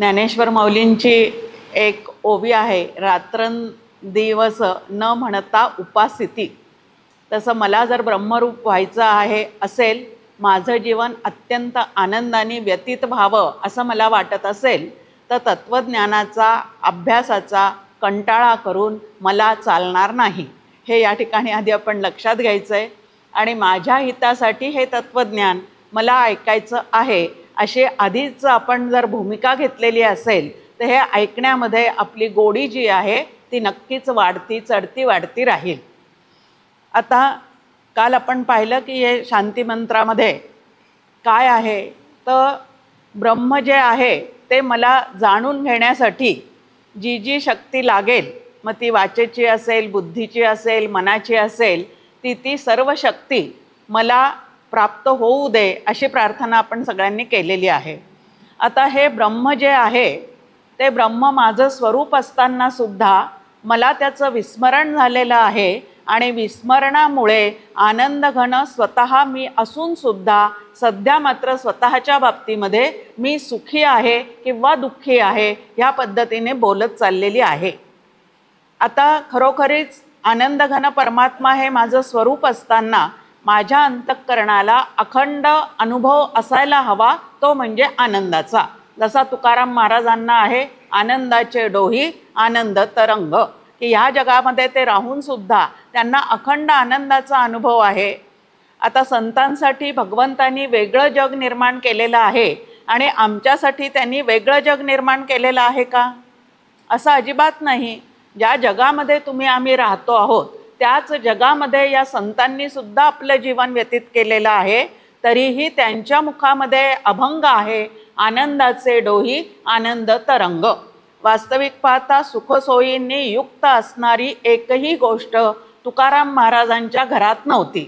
ज्ञानेश्वर माऊलींची एक ओवी आहे, रात्रंदिवस न म्हणता उपासिती. तसं मला जर ब्रह्मरूप व्हायचं आहे असेल, माझं जीवन अत्यंत आनंदाने व्यतीत व्हावं असं मला वाटत असेल, तर तत्त्वज्ञानाचा अभ्यासाचा कंटाळा करून मला चालणार नाही. हे या ठिकाणी आधी आपण लक्षात घ्यायचं आहे. आणि माझ्या हितासाठी हे तत्त्वज्ञान मला ऐकायचं आहे अशी आधीच आपण जर भूमिका घेतलेली असेल, तर हे ऐकण्यामध्ये आपली गोडी जी आहे ती नक्कीच वाढती, चढती वाढती राहील. आता काल आपण पाहिलं की हे शांतिमंत्रामध्ये काय आहे, तर ब्रह्म जे आहे ते मला जाणून घेण्यासाठी जी जी शक्ती लागेल, मग ती वाचेची असेल, बुद्धीची असेल, मनाची असेल, ती सर्व शक्ती मला प्राप्त होऊ दे अशी प्रार्थना आपण सगळ्यांनी केलेली आहे. आता हे ब्रह्म जे आहे ते ब्रह्म माझं स्वरूप असताना सुद्धा मला त्याचं विस्मरण झालेलं आहे आणि विस्मरणामुळे आनंदघन स्वतः मी असून सुद्धा सध्या मात्र स्वतःच्या बाबतीमध्ये मी सुखी आहे किंवा दुःखी आहे ह्या पद्धतीने बोलत चाललेली आहे. आता खरोखरीच आनंदघन परमात्मा हे माझं स्वरूप असताना माझ्या अंतःकरणाला अखंड अनुभव असायला हवा, तो म्हणजे आनंदाचा. जसा तुकाराम महाराजांना आहे, आनंदाचे डोही आनंद तरंग, की ह्या जगामध्ये ते राहून सुद्धा त्यांना अखंड आनंदाचा अनुभव आहे. आता संतांसाठी भगवंतांनी वेगळं जग निर्माण केलेलं आहे आणि आमच्यासाठी त्यांनी वेगळं जग निर्माण केलेलं आहे का? असं अजिबात नाही. ज्या जगामध्ये आम्ही राहतो आहोत त्याच जगामध्ये या संतांनी सुद्धा आपलं जीवन व्यतीत केलेलं आहे. तरीही त्यांच्या मुखामध्ये अभंग आहे, आनंदाचे डोही आनंद तरंग. वास्तविक पाहता सुखसोयींनी युक्त असणारी एकही गोष्ट तुकाराम महाराजांच्या घरात नव्हती,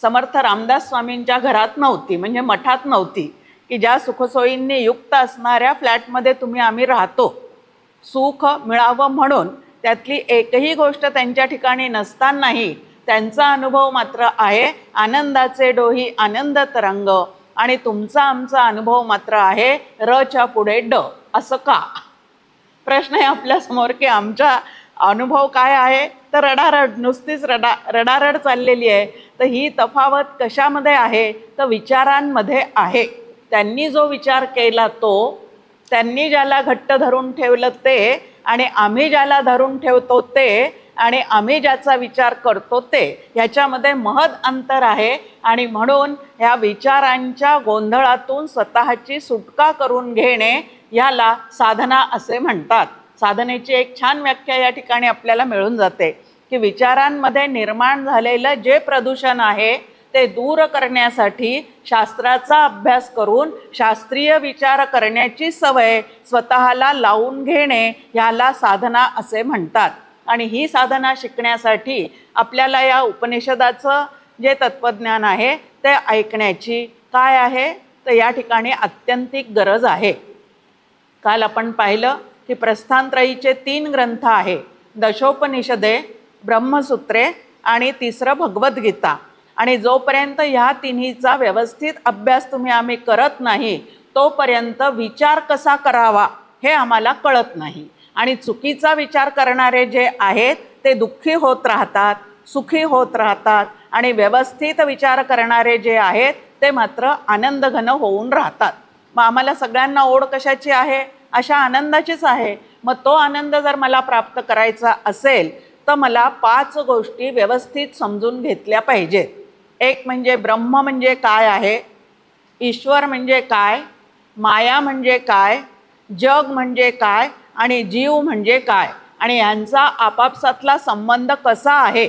समर्थ रामदास स्वामींच्या घरात नव्हती, म्हणजे मठात नव्हती, की ज्या सुखसोयींनी युक्त असणाऱ्या फ्लॅटमध्ये आम्ही राहतो सुख मिळावं म्हणून. त्यातली एकही गोष्ट त्यांच्या ठिकाणी नसतानाही त्यांचा अनुभव मात्र आहे आनंदाचे डोही आनंद तरंग. आणि तुमचा आमचा अनुभव मात्र आहे रच्या पुढे ड. असं का? प्रश्न आहे आपल्यासमोर की आमचा अनुभव काय आहे, तर रडारड, नुसतीच रडारड चाललेली आहे. तर ही तफावत कशामध्ये आहे, तर विचारांमध्ये आहे. त्यांनी जो विचार केला तो, त्यांनी ज्याला घट्ट धरून ठेवलं ते, आणि आम्ही ज्याला धरून ठेवतो ते, आणि आम्ही ज्याचा विचार करतो ते, ह्याच्यामध्ये महद अंतर आहे. आणि म्हणून ह्या विचारांच्या गोंधळातून स्वतःची सुटका करून घेणे ह्याला साधना असे म्हणतात. साधनेची एक छान व्याख्या या ठिकाणी आपल्याला मिळून जाते की विचारांमध्ये निर्माण झालेलं जे प्रदूषण आहे ते दूर करण्यासाठी शास्त्राचा अभ्यास करून शास्त्रीय विचार करण्याची सवय स्वतःला लावून घेणे ह्याला साधना असे म्हणतात. आणि ही साधना शिकण्यासाठी आपल्याला या उपनिषदाचं जे तत्त्वज्ञान आहे ते ऐकण्याची काय आहे, तर या ठिकाणी अत्यंतिक गरज आहे. काल आपण पाहिलं की प्रस्थानत्रयीचे 3 ग्रंथ आहे, दशोपनिषदे, ब्रह्मसूत्रे आणि तिसरं भगवद्गीता. आणि जोपर्यंत ह्या तिन्हीचा व्यवस्थित अभ्यास आम्ही करत नाही तोपर्यंत विचार कसा करावा हे आम्हाला कळत नाही. आणि चुकीचा विचार करणारे जे आहेत ते दुःखी होत राहतात, सुखी होत राहतात. आणि व्यवस्थित विचार करणारे जे आहेत ते मात्र आनंदघन होऊन राहतात. मग आम्हाला सगळ्यांना ओढ कशाची आहे? अशा आनंदाचीच आहे. मग तो आनंद जर मला प्राप्त करायचा असेल तर मला 5 गोष्टी व्यवस्थित समजून घेतल्या पाहिजेत. एक म्हणजे ब्रह्म म्हणजे काय आहे, ईश्वर म्हणजे काय, माया म्हणजे काय, जग म्हणजे काय, आणि जीव म्हणजे काय, आणि यांचा आपापसातला संबंध कसा आहे.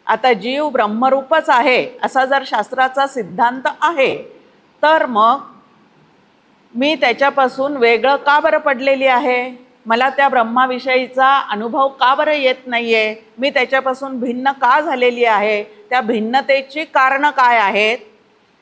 आता जीव ब्रह्मरूपच आहे असा जर शास्त्राचा सिद्धांत आहे, तर मग मी त्याच्यापासून वेगळं का बरं पडलेली आहे? मला त्या ब्रह्माविषयीचा अनुभव का बरं येत नाही आहे? मी त्याच्यापासून भिन्न का झालेली आहे? त्या भिन्नतेची कारणं काय आहेत?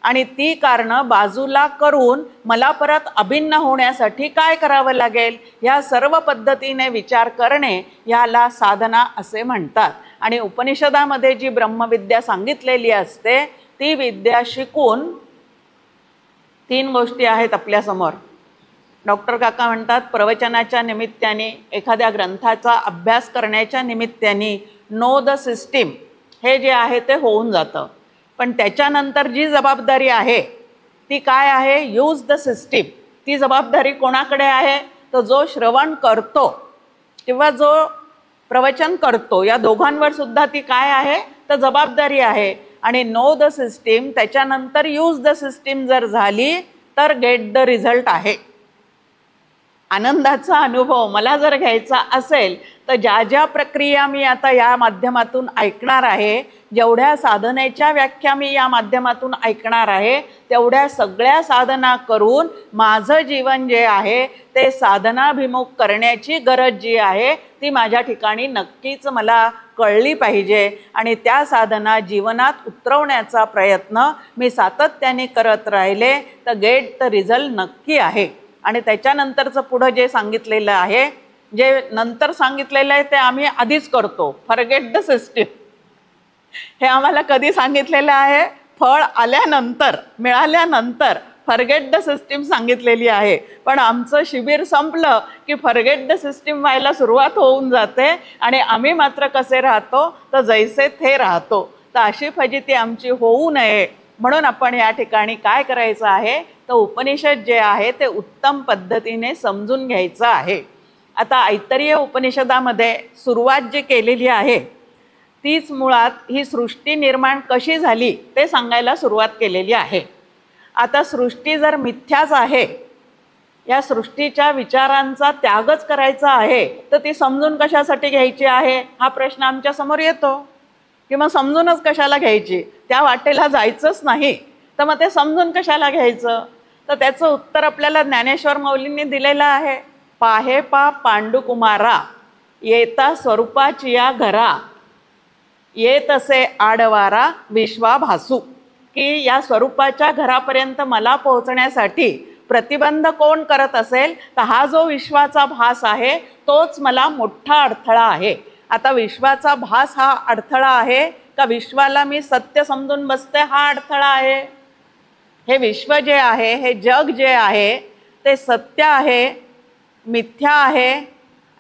आणि ती कारणं बाजूला करून मला परत अभिन्न होण्यासाठी काय करावं लागेल? या सर्व पद्धतीने विचार करणे याला साधना असे म्हणतात. आणि उपनिषदामध्ये जी ब्रह्मविद्या सांगितलेली असते ती विद्या शिकून 3 गोष्टी आहेत आपल्यासमोर. डॉक्टर काका म्हणतात प्रवचनाच्या निमित्ताने, एखाद्या ग्रंथाचा अभ्यास करण्याच्या निमित्ताने नो द सिस्टीम हे जे आहे ते होऊन जातं. पण त्याच्यानंतर जी जबाबदारी आहे ती काय आहे? Use the system. ती जबाबदारी कोणाकडे आहे? तर जो श्रवण करतो किंवा जो प्रवचन करतो, या दोघांवर सुद्धा ती काय आहे? तर जबाबदारी आहे. आणि नो द सिस्टीम, त्याच्यानंतर यूज द सिस्टीम जर झाली तर गेट द रिझल्ट आहे. आनंदाचा अनुभव मला जर घ्यायचा असेल तर ज्या ज्या प्रक्रिया मी आता या माध्यमातून ऐकणार आहे, जेवढ्या साधनेच्या व्याख्या मी या माध्यमातून ऐकणार आहे, तेवढ्या सगळ्या साधना करून माझं जीवन जे आहे ते साधनाभिमुख करण्याची गरज जी आहे ती माझ्या ठिकाणी नक्कीच मला कळली पाहिजे. आणि त्या साधना जीवनात उतरवण्याचा प्रयत्न मी सातत्याने करत राहिले तर गेट द रिझल्ट नक्की आहे. आणि त्याच्यानंतरचं पुढं जे सांगितलेलं आहे, जे नंतर सांगितलेलं आहे ते आम्ही आधीच करतो. फॉरगेट द सिस्टीम हे आम्हाला कधी सांगितलेलं आहे? फळ आल्यानंतर, मिळाल्यानंतर फॉरगेट द सिस्टीम सांगितलेली आहे. पण आमचं शिबिर संपलं की फॉरगेट द सिस्टीम व्हायला सुरुवात होऊन जाते आणि आम्ही मात्र कसे राहतो? तर जैसे थे राहतो. तर अशी फजिती आमची होऊ नये म्हणून आपण या ठिकाणी काय करायचं आहे? तर उपनिषद जे आहे ते उत्तम पद्धतीने समजून घ्यायचं आहे. आता ऐतरेय उपनिषदामध्ये सुरुवात जी केलेली आहे तीच मुळात ही सृष्टी निर्माण कशी झाली ते सांगायला सुरुवात केलेली आहे. आता सृष्टी जर मिथ्याच आहे, या सृष्टीच्या विचारांचा त्यागच करायचा आहे, तर ती समजून कशासाठी घ्यायची आहे हा प्रश्न आमच्या समोर येतो. किंवा समजूनच कशाला घ्यायची? त्या वाटेला जायचंच नाही तर मग ते समजून कशाला घ्यायचं? तर त्याचं उत्तर आपल्याला ज्ञानेश्वर माऊलींनी दिलेलं आहे. पाहे पा पांडुकुमारा येता स्वरूपाची या घरा, येत असे आडवारा विश्वाभासू. की या स्वरूपाच्या घरापर्यंत मला पोहोचण्यासाठी प्रतिबंध कोण करत असेल तर हा जो विश्वाचा भास आहे तोच मला मोठा अडथळा आहे. आता विश्वाचा भास हा अडथळा आहे का विश्वाला मी सत्य समजून बसते हा अडथळा आहे? हे विश्व जे आहे, हे जग जे आहे ते सत्य आहे, मिथ्या आहे,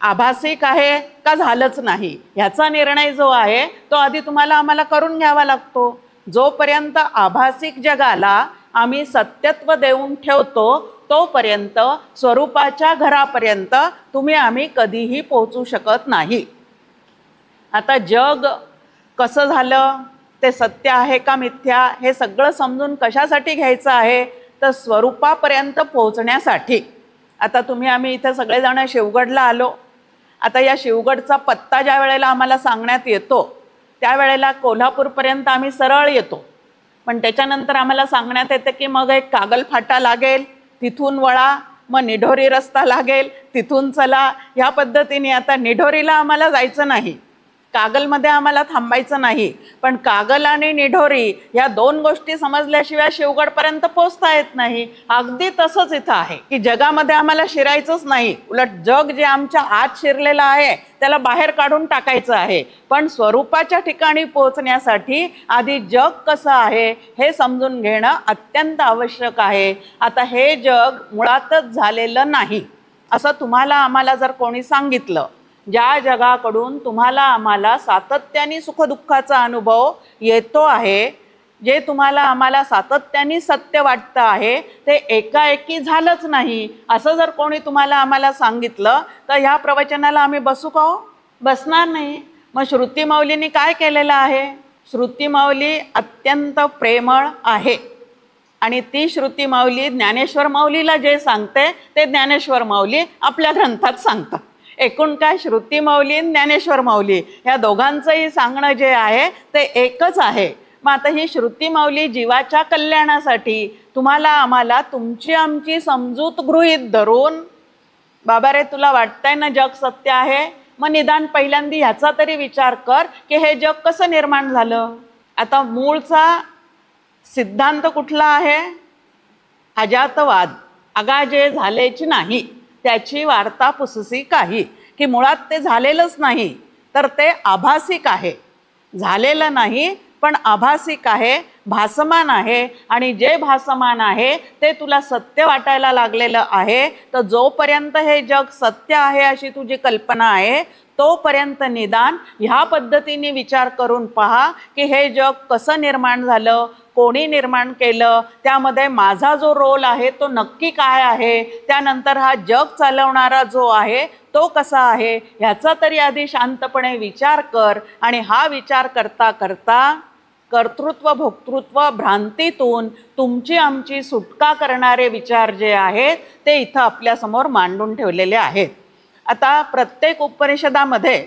आभासिक आहे का झालंच नाही, ह्याचा निर्णय जो आहे तो आधी तुम्हाला आम्हाला करून घ्यावा लागतो. जोपर्यंत आभासिक जगाला आम्ही सत्यत्व देऊन ठेवतो तोपर्यंत स्वरूपाच्या घरापर्यंत तुम्ही आम्ही कधीही पोहोचू शकत नाही. आता जग कसं झालं, ते सत्य आहे का मिथ्या, हे सगळं समजून कशासाठी घ्यायचं आहे? तर स्वरूपापर्यंत पोहोचण्यासाठी. आता तुम्ही आम्ही इथे सगळेजण शिवगडला आलो. आता या शिवगडचा पत्ता ज्या वेळेला आम्हाला सांगण्यात येतो त्यावेळेला कोल्हापूरपर्यंत आम्ही सरळ येतो. पण त्याच्यानंतर आम्हाला सांगण्यात येतं की मग एक कागल फाटा लागेल, तिथून वळा, मग निढोरी रस्ता लागेल, तिथून चला. ह्या पद्धतीने आता निढोरीला आम्हाला जायचं नाही, कागलमध्ये आम्हाला थांबायचं नाही. पण कागल आणि निढोरी या दोन गोष्टी समजल्याशिवाय शिवगडपर्यंत पोचता येत नाही. अगदी तसंच इथं आहे की जगामध्ये आम्हाला शिरायचंच नाही, उलट जग जे आमच्या आत शिरलेलं आहे त्याला बाहेर काढून टाकायचं आहे. पण स्वरूपाच्या ठिकाणी पोहोचण्यासाठी आधी जग कसं आहे हे समजून घेणं अत्यंत आवश्यक आहे. आता हे जग मुळातच झालेलं नाही असं तुम्हाला आम्हाला जर कोणी सांगितलं, ज्या जगाकडून तुम्हाला आम्हाला सातत्याने सुखदुःखाचा अनुभव येतो आहे, जे तुम्हाला आम्हाला सातत्याने सत्य वाटतं आहे ते एकाएकी झालंच नाही असं जर कोणी तुम्हाला आम्हाला सांगितलं तर ह्या प्रवचनाला आम्ही बसू का हो? बसणार नाही. मग श्रुती माऊलींनी काय केलेलं आहे? श्रुती माऊली अत्यंत प्रेमळ आहे आणि ती श्रुती माऊली ज्ञानेश्वर माऊलीला जे सांगते ते ज्ञानेश्वर माऊली आपल्या ग्रंथात सांगतात. एकूण काय, श्रुती माऊली आणि ज्ञानेश्वर माऊली ह्या दोघांचंही सांगणं जे आहे ते एकच आहे. मग आता ही श्रुती माऊली जीवाच्या कल्याणासाठी तुम्हाला आम्हाला तुमची आमची समजूत गृहीत धरून, बाबा रे तुला वाटतंय ना जग सत्य आहे, मग निदान पहिल्यांदा ह्याचा तरी विचार कर की हे जग कसं निर्माण झालं. आता मूळचा सिद्धांत कुठला आहे? अजातवाद, अगाजे झालेच नाही त्याची वार्ता पुससी काही. की मुळात ते झालेलंच नाही तर ते आभासिक आहे, झालेलं नाही पण आभासिक आहे, भासमान आहे, आणि जे भासमान आहे ते तुला सत्य वाटायला लागलेलं आहे. तर जोपर्यंत हे जग सत्य आहे अशी तुझी कल्पना आहे तोपर्यंत निदान ह्या पद्धतीने विचार करून पहा की हे जग कसं निर्माण झालं, कोणी निर्माण केलं, त्यामध्ये माझा जो रोल आहे तो नक्की काय आहे, त्यानंतर हा जग चालवणारा जो आहे तो कसा आहे, ह्याचा तरी आधी शांतपणे विचार कर. आणि हा विचार करता करता कर्तृत्व भोक्तृत्व भ्रांतीतून तुमची आमची सुटका करणारे विचार जे आहेत ते इथं आपल्यासमोर मांडून ठेवलेले आहेत. आता प्रत्येक उपनिषदामध्ये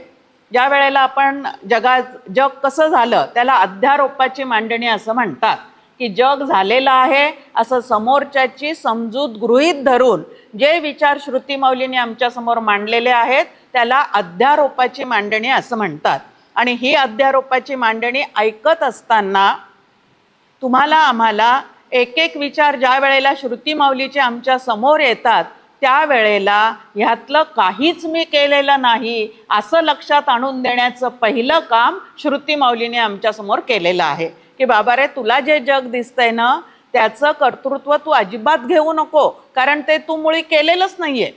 ज्या वेळेला आपण जग कसं झालं त्याला अध्यारोपाची मांडणी असं म्हणतात, की जग झालेलं आहे असं समोरच्याची समजूत गृहीत धरून जे विचार श्रुतिमौलींनी आमच्यासमोर मांडलेले आहेत त्याला अध्यारोपाची मांडणी असं म्हणतात. आणि ही अध्यारोपाची मांडणी ऐकत असताना तुम्हाला आम्हाला एक एक विचार ज्या वेळेला श्रुतिमौलीचे आमच्या समोर येतात त्यावेळेला ह्यातलं काहीच मी केलेलं नाही असं लक्षात आणून देण्याचं पहिलं काम श्रुतिमौलीने आमच्यासमोर केलेलं आहे, की बाबा रे तुला जे जग दिसतंय ना त्याचं कर्तृत्व तू अजिबात घेऊ नको, कारण ते तू मुळी केलेलंच नाहीये.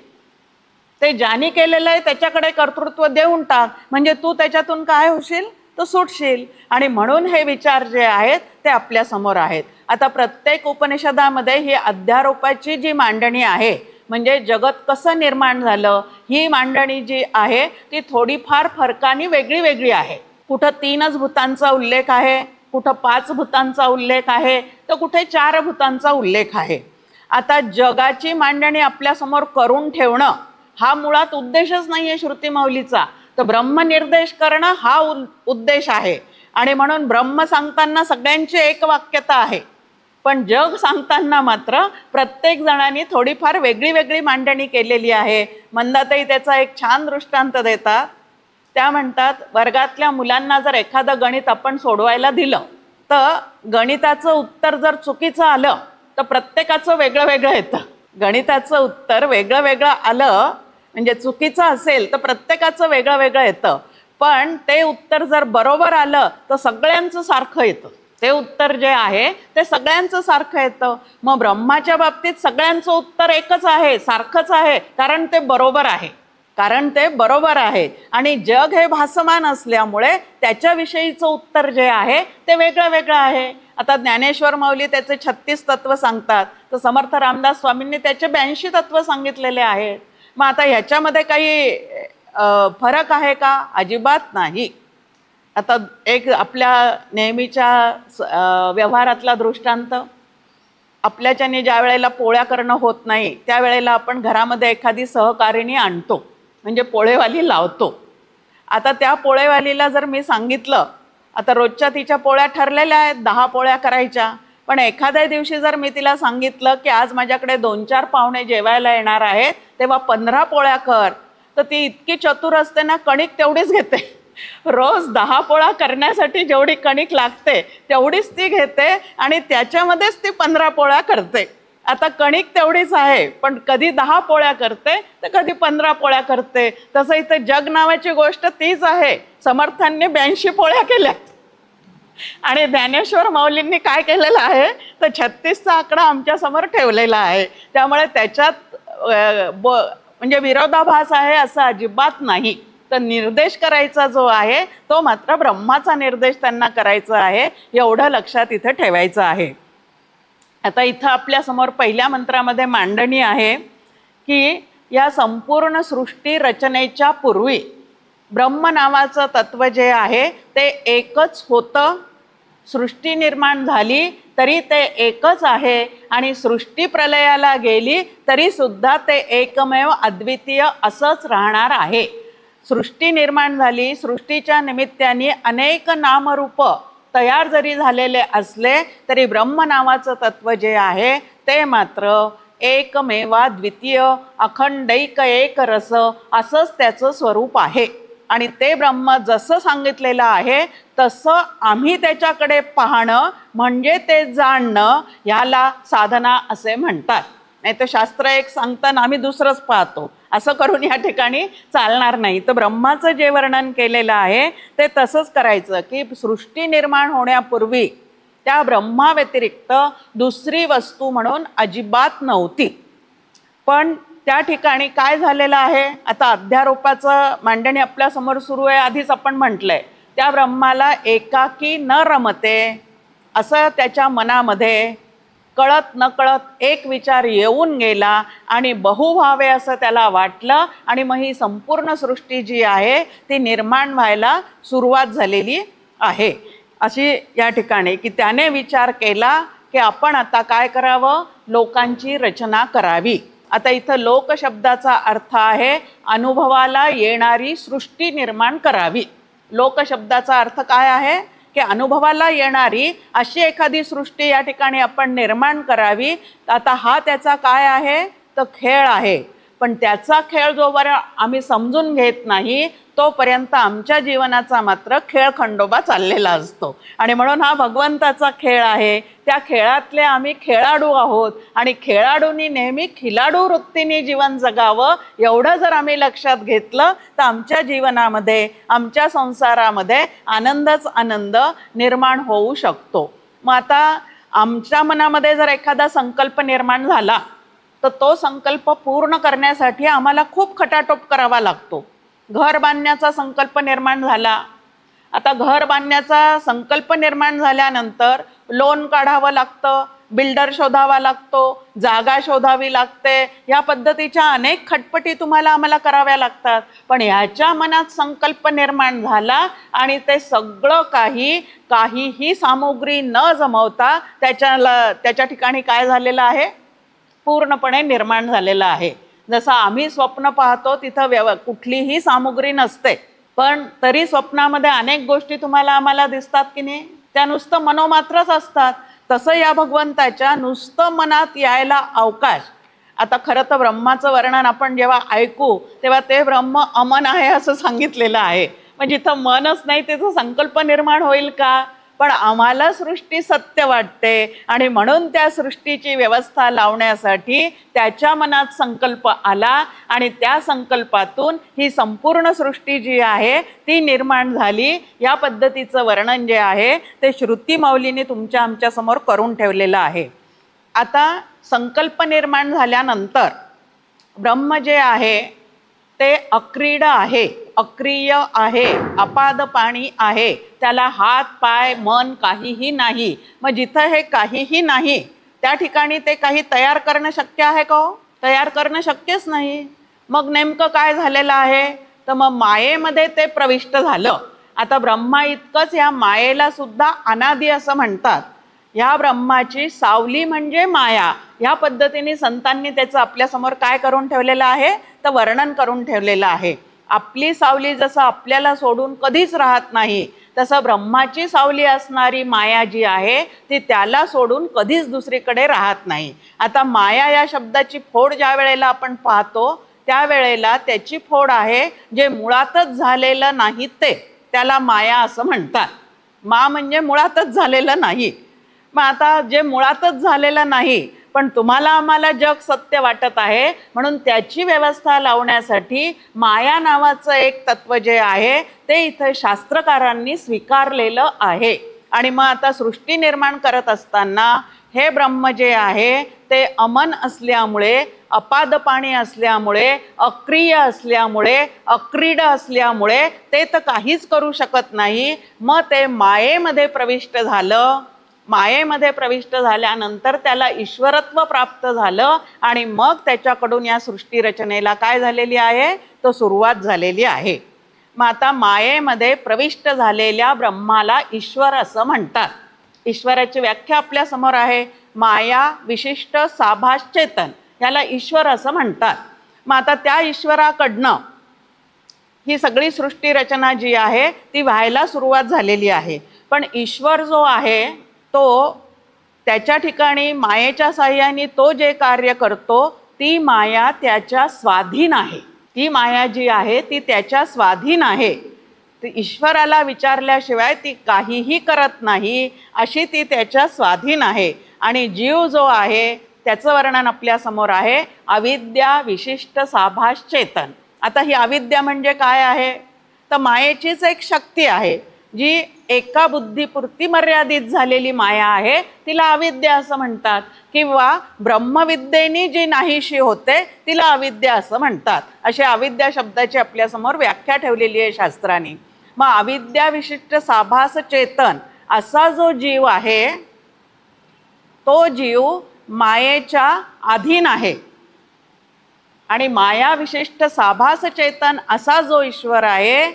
ते ज्याने केलेलं आहे त्याच्याकडे कर्तृत्व देऊन टाक, म्हणजे तू त्याच्यातून काय होशील, तो सुटशील. आणि म्हणून हे विचार जे आहेत ते आपल्यासमोर आहेत. आता प्रत्येक उपनिषदामध्ये ही अध्यारोपाची जी मांडणी आहे, म्हणजे जगत कसं निर्माण झालं, ही मांडणी जी आहे ती थोडीफार फरकाने वेगळी वेगळी आहे. कुठं 3च भूतांचा उल्लेख आहे, कुठं 5 भूतांचा उल्लेख आहे, तर कुठे 4 भूतांचा उल्लेख आहे. आता जगाची मांडणी आपल्यासमोर करून ठेवणं हा मुळात उद्देशच नाही आहे श्रुतिमौलीचा, तर ब्रह्मनिर्देश करणं हा उद्देश आहे. आणि म्हणून ब्रह्म सांगताना सगळ्यांची एक वाक्यता आहे, पण जग सांगताना मात्र प्रत्येक जणांनी थोडीफार वेगळी वेगळी मांडणी केलेली आहे. मंदाताई त्याचा एक छान दृष्टांत देतात. त्या म्हणतात, वर्गातल्या मुलांना जर एखादं गणित आपण सोडवायला दिलं तर गणिताचं उत्तर जर चुकीचं आलं तर प्रत्येकाचं वेगळं वेगळं येतं. गणिताचं उत्तर वेगळं वेगळं आलं म्हणजे चुकीचं असेल तर प्रत्येकाचं वेगळं वेगळं येतं, पण ते उत्तर जर बरोबर आलं तर सगळ्यांचं सारखं येतं. ते उत्तर जे आहे ते सगळ्यांचं सारखं येतं. मग ब्रह्माच्या बाबतीत सगळ्यांचं उत्तर एकच आहे, सारखंच आहे, कारण ते बरोबर आहे. कारण ते बरोबर आहे. आणि जग हे भासमान असल्यामुळे त्याच्याविषयीचं उत्तर जे आहे ते वेगळं वेगळं आहे. आता ज्ञानेश्वर माऊली त्याचे 36 तत्व सांगतात, तर समर्थ रामदास स्वामींनी त्याचे 82 तत्व सांगितलेले आहेत. मग आता ह्याच्यामध्ये काही फरक आहे का? अजिबात नाही. आता एक आपल्या नेहमीच्या व्यवहारातला दृष्टांत, आपल्याच्याने ज्या वेळेला पोळ्या करणं होत नाही त्यावेळेला आपण घरामध्ये एखादी सहकारिणी आणतो, म्हणजे पोळेवाली लावतो. आता त्या पोळेवालीला जर मी सांगितलं, आता रोजच्या तिच्या पोळ्या ठरलेल्या आहेत 10 पोळ्या करायच्या, पण एखाद्या दिवशी जर मी तिला सांगितलं की आज माझ्याकडे 2-4 पाहुणे जेवायला येणार आहेत तेव्हा 15 पोळ्या कर, तर ती इतकी चतुर असते ना, कणिक तेवढीच घेते. रोज 10 पोळ्या करण्यासाठी जेवढी कणिक लागते तेवढीच ती घेते आणि त्याच्यामध्येच ती 15 पोळ्या करते. आता कणिक तेवढीच आहे, पण कधी 10 पोळ्या करते तर कधी 15 पोळ्या करते. तसं इथं जग नावाची गोष्ट तीच आहे. समर्थांनी 82 पोळ्या केल्या आणि ज्ञानेश्वर माऊलींनी काय केलेलं आहे तर 36चा आकडा आमच्यासमोर ठेवलेला आहे. त्यामुळे त्याच्यात म्हणजे विरोधाभास आहे असं अजिबात नाही. तर निर्देश करायचा जो आहे तो मात्र ब्रह्माचा निर्देश त्यांना करायचा आहे, एवढं लक्षात इथं ठेवायचं आहे. आता इथं आपल्यासमोर पहिल्या मंत्रामध्ये मांडणी आहे की या संपूर्ण सृष्टी रचनेच्या पूर्वी ब्रह्म नावाचं तत्व जे आहे ते एकच होतं. सृष्टी निर्माण झाली तरी ते एकच आहे आणि सृष्टी प्रलयाला गेली तरी सुद्धा ते एकमेव अद्वितीय असंच राहणार आहे. सृष्टी निर्माण झाली, सृष्टीच्या निमित्ताने अनेक नामरूप तयार जरी झालेले असले तरी ब्रह्म नावाचं तत्व जे आहे ते मात्र एकमेवा द्वितीय अखंडैक एक रस असंच त्याचं स्वरूप आहे. आणि ते ब्रह्म जसं सांगितलेलं आहे तसं आम्ही त्याच्याकडे पाहणं म्हणजे ते जाणणं, ह्याला साधना असे म्हणतात. नाही तर शास्त्र एक सांगताना आम्ही दुसरंच पाहतो, असं करून या ठिकाणी चालणार नाही. तर ब्रह्माचं जे वर्णन केलेलं आहे ते तसंच करायचं की सृष्टी निर्माण होण्यापूर्वी त्या ब्रह्मा व्यतिरिक्त दुसरी वस्तू म्हणून अजिबात नव्हती. पण त्या ठिकाणी काय झालेलं आहे, आता अध्यारोपाचं मांडणी आपल्यासमोर सुरू आहे. आधीच आपण म्हटलंय त्या ब्रह्माला एकाकी न रमते असं त्याच्या मनामध्ये कळत नकळत एक विचार येऊन गेला आणि बहु व्हावे असं त्याला वाटलं आणि मग ही संपूर्ण सृष्टी जी आहे ती निर्माण व्हायला सुरुवात झालेली आहे. अशी या ठिकाणी की त्याने विचार केला की आपण आता काय करावं, लोकांची रचना करावी. आता इथं लोक शब्दाचा अर्थ आहे अनुभवाला येणारी सृष्टी निर्माण करावी. लोक शब्दाचा अर्थ काय आहे की अनुभवाला येणारी अशी एखादी सृष्टी या ठिकाणी आपण निर्माण करावी. आता हा त्याचा काय आहे तर खेळ आहे. पण त्याचा खेळ जोपर्यंत आम्ही समजून घेत नाही तोपर्यंत आमच्या जीवनाचा मात्र खेळ खंडोबा चाललेला असतो. आणि म्हणून हा भगवंताचा खेळ आहे. त्या खेळातले आम्ही खेळाडू आहोत आणि खेळाडूंनी नेहमी खिलाडू वृत्तीने जीवन जगावं एवढं जर आम्ही लक्षात घेतलं तर आमच्या जीवनामध्ये आमच्या संसारामध्ये आनंदच आनंद निर्माण होऊ शकतो. मग आता आमच्या मनामध्ये जर एखादा संकल्प निर्माण झाला तर तो संकल्प पूर्ण करण्यासाठी आम्हाला खूप खटाटोप करावा लागतो. घर बांधण्याचा संकल्प निर्माण झाला. आता घर बांधण्याचा संकल्प निर्माण झाल्यानंतर लोन काढावं लागतं, बिल्डर शोधावा लागतो, जागा शोधावी लागते. या पद्धतीच्या अनेक खटपटी तुम्हाला आम्हाला कराव्या लागतात. पण ह्याच्या मनात संकल्प निर्माण झाला आणि ते सगळं काहीही सामुग्री न जमवता त्याच्या ठिकाणी काय झालेलं आहे, पूर्णपणे निर्माण झालेलं आहे. जसं आम्ही स्वप्न पाहतो तिथं कुठलीही सामुग्री नसते, पण तरी स्वप्नामध्ये अनेक गोष्टी तुम्हाला आम्हाला दिसतात की नाही, त्या नुसतं मनोमात्रच असतात. तसं या भगवंताच्या नुसतं मनात यायला अवकाश. आता खरं तर ब्रह्माचं वर्णन आपण जेव्हा ऐकू तेव्हा ते ब्रह्म अमन आहे असं सांगितलेलं आहे. म्हणजे जिथं मनच नाही तिथं संकल्प निर्माण होईल का? पण आम्हाला सृष्टी सत्य वाटते आणि म्हणून त्या सृष्टीची व्यवस्था लावण्यासाठी त्याच्या मनात संकल्प आला आणि त्या संकल्पातून ही संपूर्ण सृष्टी जी आहे ती निर्माण झाली. या पद्धतीचं वर्णन जे आहे ते श्रुती माऊलीने तुमच्या आमच्यासमोर करून ठेवलेलं आहे. आता संकल्प निर्माण झाल्यानंतर ब्रह्म जे आहे ते अक्रीड आहे, अक्रिय आहे, अपाद पाणी आहे. त्याला हात पाय मन काहीही नाही. मग जिथं हे काहीही नाही त्या ठिकाणी ते काही तयार करणं शक्य आहे का? तयार करणं शक्यच नाही. मग नेमकं काय झालेलं आहे तर मग मायेमध्ये ते प्रविष्ट झालं. आता ब्रह्मा इतकंच ह्या मायेला सुद्धा अनादी असं म्हणतात. ह्या ब्रह्माची सावली म्हणजे माया. ह्या पद्धतीने संतांनी त्याचं आपल्यासमोर काय करून ठेवलेलं आहे तर वर्णन करून ठेवलेलं आहे. आपली सावली जसं आपल्याला सोडून कधीच राहत नाही तसं ब्रह्माची सावली असणारी माया जी आहे ती त्याला सोडून कधीच दुसरीकडे राहत नाही. आता माया या शब्दाची फोड ज्या वेळेला आपण पाहतो त्यावेळेला त्याची फोड आहे जे मुळातच झालेलं नाही ते त्याला माया असं म्हणतात. मा म्हणजे मुळातच झालेलं नाही. मग आता जे मुळातच झालेलं नाही पण तुम्हाला आम्हाला जग सत्य वाटत आहे म्हणून त्याची व्यवस्था लावण्यासाठी माया नावाचं एक तत्व जे आहे ते इथे शास्त्रकारांनी स्वीकारलेलं आहे. आणि मग आता सृष्टी निर्माण करत असताना हे ब्रह्म जे आहे ते अमन असल्यामुळे, अपाद पाणी असल्यामुळे, अक्रिय असल्यामुळे, अक्रीड असल्यामुळे ते तर काहीच करू शकत नाही. मग ते मायेमध्ये प्रविष्ट झालं. मायेमध्ये प्रविष्ट झाल्यानंतर त्याला ईश्वरत्व प्राप्त झालं आणि मग त्याच्याकडून या सृष्टी रचनेला काय झालेली आहे तर सुरुवात झालेली आहे. मग आता मायेमध्ये प्रविष्ट झालेल्या ब्रह्माला ईश्वर असं म्हणतात. ईश्वराची व्याख्या आपल्यासमोर आहे. माया विशिष्ट साभास चेतन याला ईश्वर असं म्हणतात. मग आता त्या ईश्वराकडनं ही सगळी सृष्टी रचना जी आहे ती व्हायला सुरुवात झालेली आहे. पण ईश्वर जो आहे तो त्याच्या ठिकाणी मायेच्या साह्याने तो जे कार्य करतो ती माया त्याच्या स्वाधीन आहे. ती माया जी आहे ती त्याच्या स्वाधीन आहे. ती ईश्वराला विचारल्याशिवाय ती काहीही करत नाही अशी ती त्याच्या स्वाधीन आहे. आणि जीव जो आहे त्याचं वर्णन आपल्यासमोर आहे, अविद्या विशिष्ट साभास चेतन. आता ही अविद्या म्हणजे काय आहे? तर मायेचीच एक शक्ती आहे, जी एका बुद्धीपुरती मर्यादित झालेली माया आहे, तिला अविद्या असं म्हणतात. किंवा ब्रह्मविद्येनी जी नाहीशी होते तिला अविद्या असं म्हणतात. अशी अविद्या शब्दाची आपल्यासमोर व्याख्या ठेवलेली आहे शास्त्रांनी. मग अविद्या विशिष्ट साभास चेतन असा जो जीव आहे, तो जीव मायेच्या अधीन आहे. आणि माया विशिष्ट साभास चेतन असा जो ईश्वर आहे,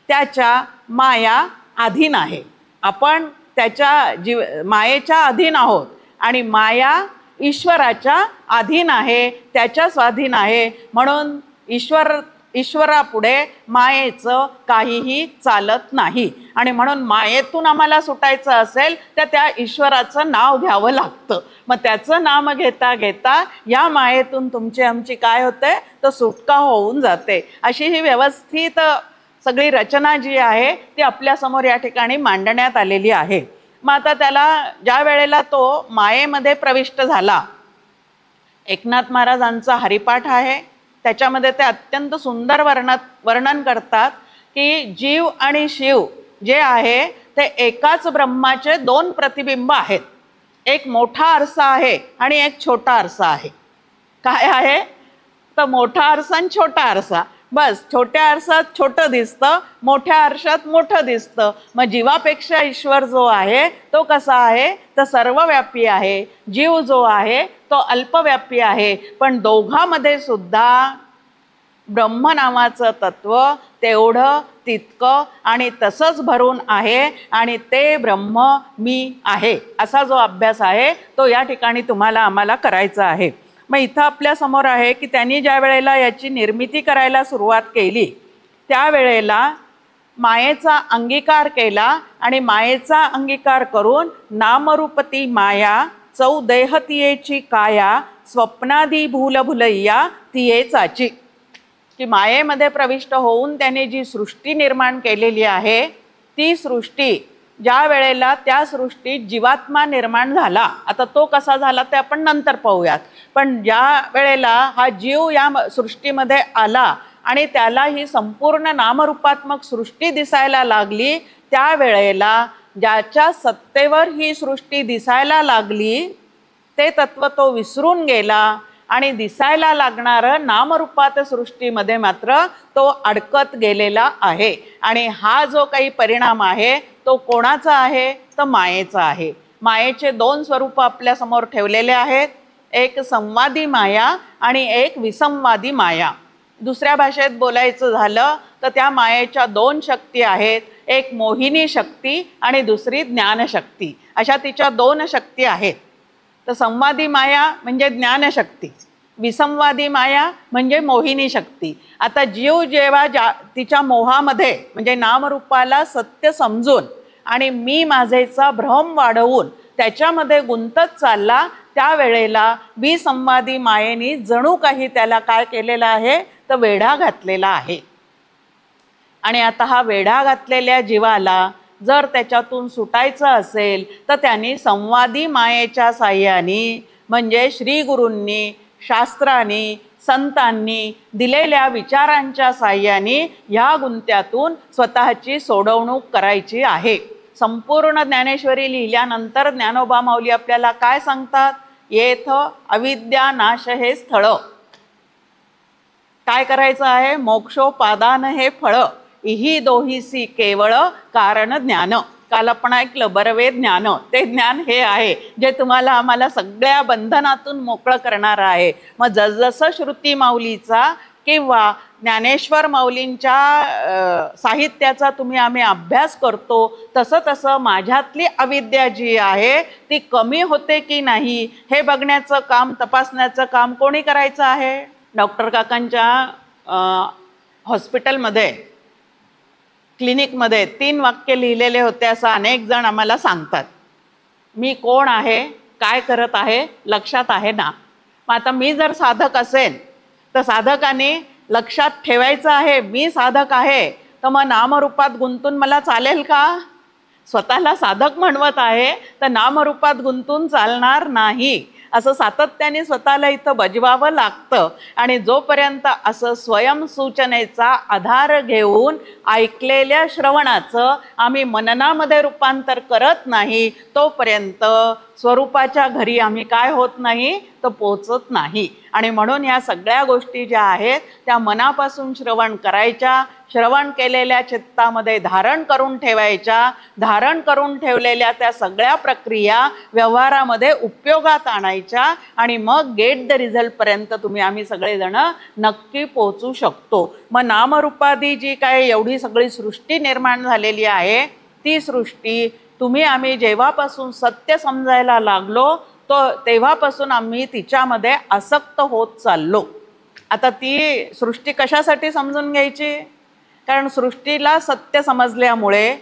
त्याच्या माया अधीन आहे. आपण त्याच्या मायेच्या अधीन आहोत आणि माया ईश्वराच्या अधीन आहे, त्याच्या स्वाधीन आहे. म्हणून ईश्वरापुढे मायेचं काहीही चालत नाही. आणि म्हणून मायेतून आम्हाला सुटायचं असेल तर त्या ईश्वराचं नाव घ्यावं लागतं. मग त्याचं नाम घेता घेता या मायेतून तुमची आमची काय होते, तर सुटका होऊन जाते. अशी ही व्यवस्थित सगळी रचना जी आहे ती आपल्यासमोर या ठिकाणी मांडण्यात आलेली आहे. मग आता त्याला ज्या वेळेला तो मायेमध्ये प्रविष्ट झाला, एकनाथ महाराजांचा हरिपाठ आहे, त्याच्यामध्ये ते अत्यंत सुंदर वर्णन करतात की जीव आणि शिव जे आहे ते एकाच ब्रह्माचे दोन प्रतिबिंब आहेत. एक मोठा आरसा आहे आणि एक छोटा आरसा आहे. काय आहे? तर मोठा आरसा आणि छोटा आरसा. बस छोट्या आरसात छोटं दिसतं, मोठ्या आरशात मोठं दिसतं. मग जीवापेक्षा ईश्वर जो आहे तो कसा आहे, तर सर्वव्यापी आहे. जीव जो आहे तो अल्पव्यापी आहे. पण दोघांमध्ये सुद्धा ब्रह्म नावाचं तत्व तेवढं तितकं आणि तसंच भरून आहे. आणि ते ब्रह्म मी आहे असा जो अभ्यास आहे तो या ठिकाणी तुम्हाला आम्हाला करायचा आहे. मग इथं आपल्यासमोर आहे की त्यांनी ज्या वेळेला याची निर्मिती करायला सुरुवात केली, त्यावेळेला मायेचा अंगीकार केला. आणि मायेचा अंगीकार करून नामरूपती माया चौदेह तियेची काया स्वप्नादी भूलभुलैया तियेचाची. की मायेमध्ये प्रविष्ट होऊन त्याने जी सृष्टी निर्माण केलेली आहे, ती सृष्टी ज्या वेळेला त्या सृष्टीत जीवात्मा निर्माण झाला, आता तो कसा झाला ते आपण नंतर पाहूयात. पण ज्या वेळेला हा जीव या सृष्टीमध्ये आला आणि त्याला ही संपूर्ण नामरूपात्मक सृष्टी दिसायला लागली, त्यावेळेला ज्याच्या सत्तेवर ही सृष्टी दिसायला लागली ते तत्व तो विसरून गेला आणि दिसायला लागणारं नामरूपात सृष्टीमध्ये मात्र तो अडकत गेलेला आहे. आणि हा जो काही परिणाम आहे तो कोणाचा आहे, तर मायेचा आहे. मायेचे दोन स्वरूप आपल्यासमोर ठेवलेले आहेत, एक संवादी माया आणि एक विसंवादी माया. दुसऱ्या भाषेत बोलायचं झालं तर त्या मायेच्या दोन शक्ती आहेत, एक मोहिनी शक्ती आणि दुसरी ज्ञानशक्ती. अशा तिच्या दोन शक्ती आहेत. तर संवादी माया म्हणजे ज्ञानशक्ती, विसंवादी माया म्हणजे मोहिनी शक्ती. आता जीव जेव्हा तिच्या मोहामध्ये म्हणजे नामरूपाला सत्य समजून आणि मी माझेचा भ्रम वाढवून त्याच्यामध्ये गुंतत चालला, त्यावेळेला विसंवादी मायेनी जणू काही त्याला काय केलेलं आहे, तर वेढा घातलेला आहे. आणि आता हा वेढा घातलेल्या जीवाला जर त्याच्यातून सुटायचं असेल तर त्यांनी संवादी मायेच्या साह्याने म्हणजे श्री गुरूंनी, शास्त्रांनी, संतांनी दिलेल्या विचारांच्या साह्याने ह्या गुंत्यातून स्वतःची सोडवणूक करायची आहे. संपूर्ण ज्ञानेश्वरी लिहिल्यानंतर ज्ञानोबा माऊली आपल्याला काय सांगतात, येथ अविद्या नाश हे स्थळ. काय करायचं आहे, मोक्षोपादान हे फळ, इही दोहीसी केवळ कारण ज्ञान. काल आपण ऐकलं बरवे ज्ञान, ते ज्ञान हे आहे जे तुम्हाला आम्हाला सगळ्या बंधनातून मोकळं करणार आहे. मग जसजसं श्रुती माऊलीचा किंवा ज्ञानेश्वर माऊलींच्या साहित्याचा आम्ही अभ्यास करतो, तसं तसं माझ्यातली अविद्या जी आहे ती कमी होते की नाही हे बघण्याचं काम, तपासण्याचं काम कोणी करायचं आहे. डॉक्टर काकांच्या हॉस्पिटलमध्ये, क्लिनिकमध्ये 3 वाक्य लिहिलेले होते असं अनेक जण आम्हाला सांगतात. मी कोण आहे, काय करत आहे, लक्षात आहे ना. मग आता मी जर साधक असेल तर साधकाने लक्षात ठेवायचं आहे मी साधक आहे, तर मग नामरूपात गुंतून मला चालेल का? स्वतःला साधक म्हणवत आहे तर नामरूपात गुंतून चालणार नाही. असं सातत्याने स्वतःला इथं बजवावं लागतं. आणि जोपर्यंत असं स्वयंसूचनेचा आधार घेऊन ऐकलेल्या श्रवणाचं आम्ही मननामध्ये रूपांतर करत नाही, तोपर्यंत स्वरूपाच्या घरी आम्ही काय होत नाही, तर पोचत नाही. आणि म्हणून ह्या सगळ्या गोष्टी ज्या आहेत त्या मनापासून श्रवण करायच्या, श्रवण केलेल्या चित्तामध्ये धारण करून ठेवायच्या, धारण करून ठेवलेल्या त्या सगळ्या प्रक्रिया व्यवहारामध्ये उपयोगात आणायच्या, आणि मग गेट द रिझल्टपर्यंत आम्ही सगळेजण नक्की पोचू शकतो. मग नामरूपादी जी काय एवढी सगळी सृष्टी निर्माण झालेली आहे, ती सृष्टी आम्ही जेव्हापासून सत्य समजायला लागलो तेव्हापासून आम्ही तिच्यामध्ये आसक्त होत चाललो. आता ती सृष्टी कशासाठी समजून घ्यायची? कारण सृष्टीला सत्य समजल्यामुळे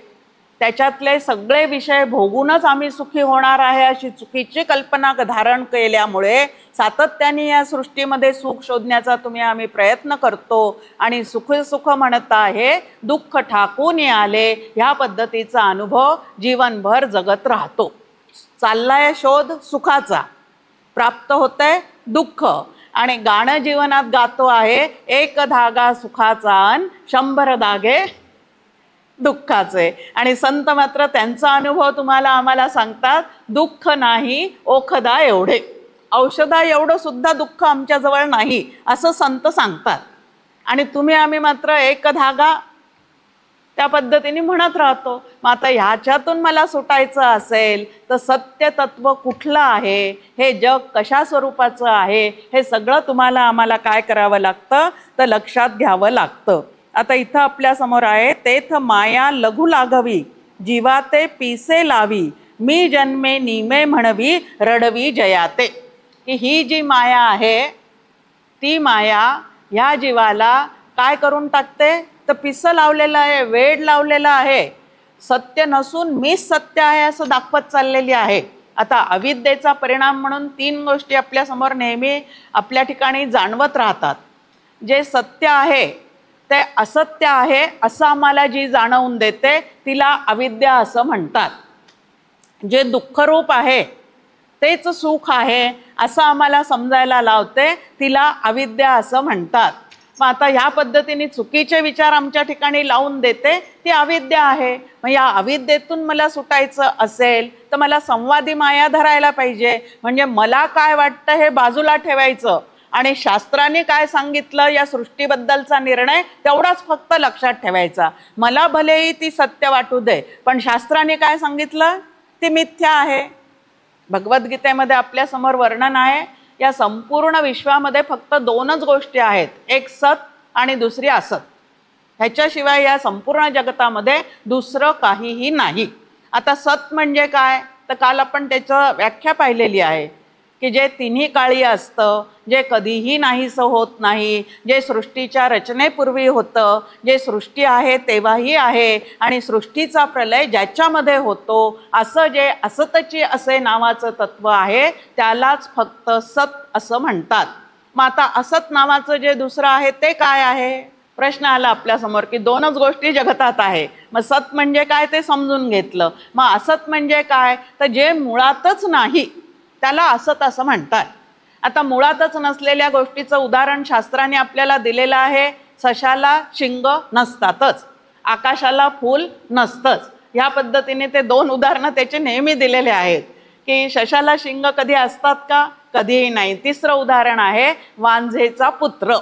त्याच्यातले सगळे विषय भोगूनच आम्ही सुखी होणार आहे अशी चुकीची कल्पना धारण केल्यामुळे सातत्याने या सृष्टीमध्ये सुख शोधण्याचा आम्ही प्रयत्न करतो, आणि सुख सुख म्हणत आहे दुःख ठाकून आले ह्या पद्धतीचा अनुभव जीवनभर जगत राहतो. चाललाय शोध सुखाचा, प्राप्त होतंय दुःख, आणि गाणं जीवनात गातो आहे एक धागा सुखाचा अन 100 धागे दुःखाचे. आणि संत मात्र त्यांचा अनुभव आम्हाला सांगतात, दुःख नाही ओखदा एवढे, औषधा एवढं सुद्धा दुःख आमच्याजवळ नाही असं संत सांगतात. आणि आम्ही मात्र एक धागा त्या पद्धतीने म्हणत राहतो. मग आता ह्याच्यातून मला सुटायचं असेल तर सत्य तत्व कुठलं आहे, हे जग कशा स्वरूपाचं आहे, हे सगळं आम्हाला काय करावं लागतं, तर लक्षात घ्यावं लागतं. आता इथं आपल्या समोर आहे, तेथ माया लघु लागवी जीवा ते पीसे लावी मी जन्मे निमे म्हणवी रडवी जयाते. की ही जी माया आहे ती माया ह्या जीवाला काय करून टाकते, तर पिसं लावलेलं आहे, वेड लावलेला आहे, सत्य नसून मीच सत्य आहे असं दाखवत चाललेली आहे. आता अविद्येचा परिणाम म्हणून 3 गोष्टी आपल्या समोर नेहमी आपल्या ठिकाणी जाणवत राहतात. जे सत्य आहे ते असत्य आहे असं आम्हाला जी जाणवून देते तिला अविद्या असं म्हणतात. जे दुःखरूप आहे तेच सुख आहे असं आम्हाला समजायला लावते तिला अविद्या असं म्हणतात. मग आता ह्या पद्धतीने चुकीचे विचार आमच्या ठिकाणी लावून देते ती अविद्या आहे. मग या अविद्येतून मला सुटायचं असेल तर मला संवादी माया धरायला पाहिजे. म्हणजे मला काय वाटतं हे बाजूला ठेवायचं आणि शास्त्राने काय सांगितलं या सृष्टीबद्दलचा निर्णय तेवढाच फक्त लक्षात ठेवायचा. मला भलेही ती सत्य वाटू दे पण शास्त्राने काय सांगितलं ती मिथ्या आहे. भगवद्गीतेमध्ये आपल्या समोर वर्णन आहे या संपूर्ण विश्वामध्ये फक्त 2च गोष्टी आहेत, एक सत आणि दुसरी असत. ह्याच्याशिवाय या संपूर्ण जगतामध्ये दुसरं काहीही नाही. आता सत म्हणजे काय तर काल आपण त्याचं व्याख्या पाहिलेली आहे की जे तिन्ही काळी असतं, जे कधीही नाहीसं होत नाही, जे सृष्टीच्या रचनेपूर्वी होतं, जे सृष्टी आहे तेव्हाही आहे आणि सृष्टीचा प्रलय ज्याच्यामध्ये होतो असं जे असतची असे नावाचं तत्व आहे त्यालाच फक्त सत असं म्हणतात. मग आता असत नावाचं जे दुसरं आहे ते काय आहे प्रश्न आला आपल्यासमोर की 2च गोष्टी जगतात आहे. मग सत म्हणजे काय ते समजून घेतलं. मग असत म्हणजे काय तर जे मुळातच नाही त्याला असत असं म्हणतात. आता मुळातच नसलेल्या गोष्टीचं उदाहरण शास्त्राने आपल्याला दिलेलं आहे. सशाला शिंग नसतातच, आकाशाला फूल नसतंच. ह्या पद्धतीने ते 2 उदाहरणं त्याचे नेहमी दिलेले आहेत की सशाला शिंग कधी असतात का, कधीही नाही. 3रं उदाहरण आहे वांझेचा पुत्र.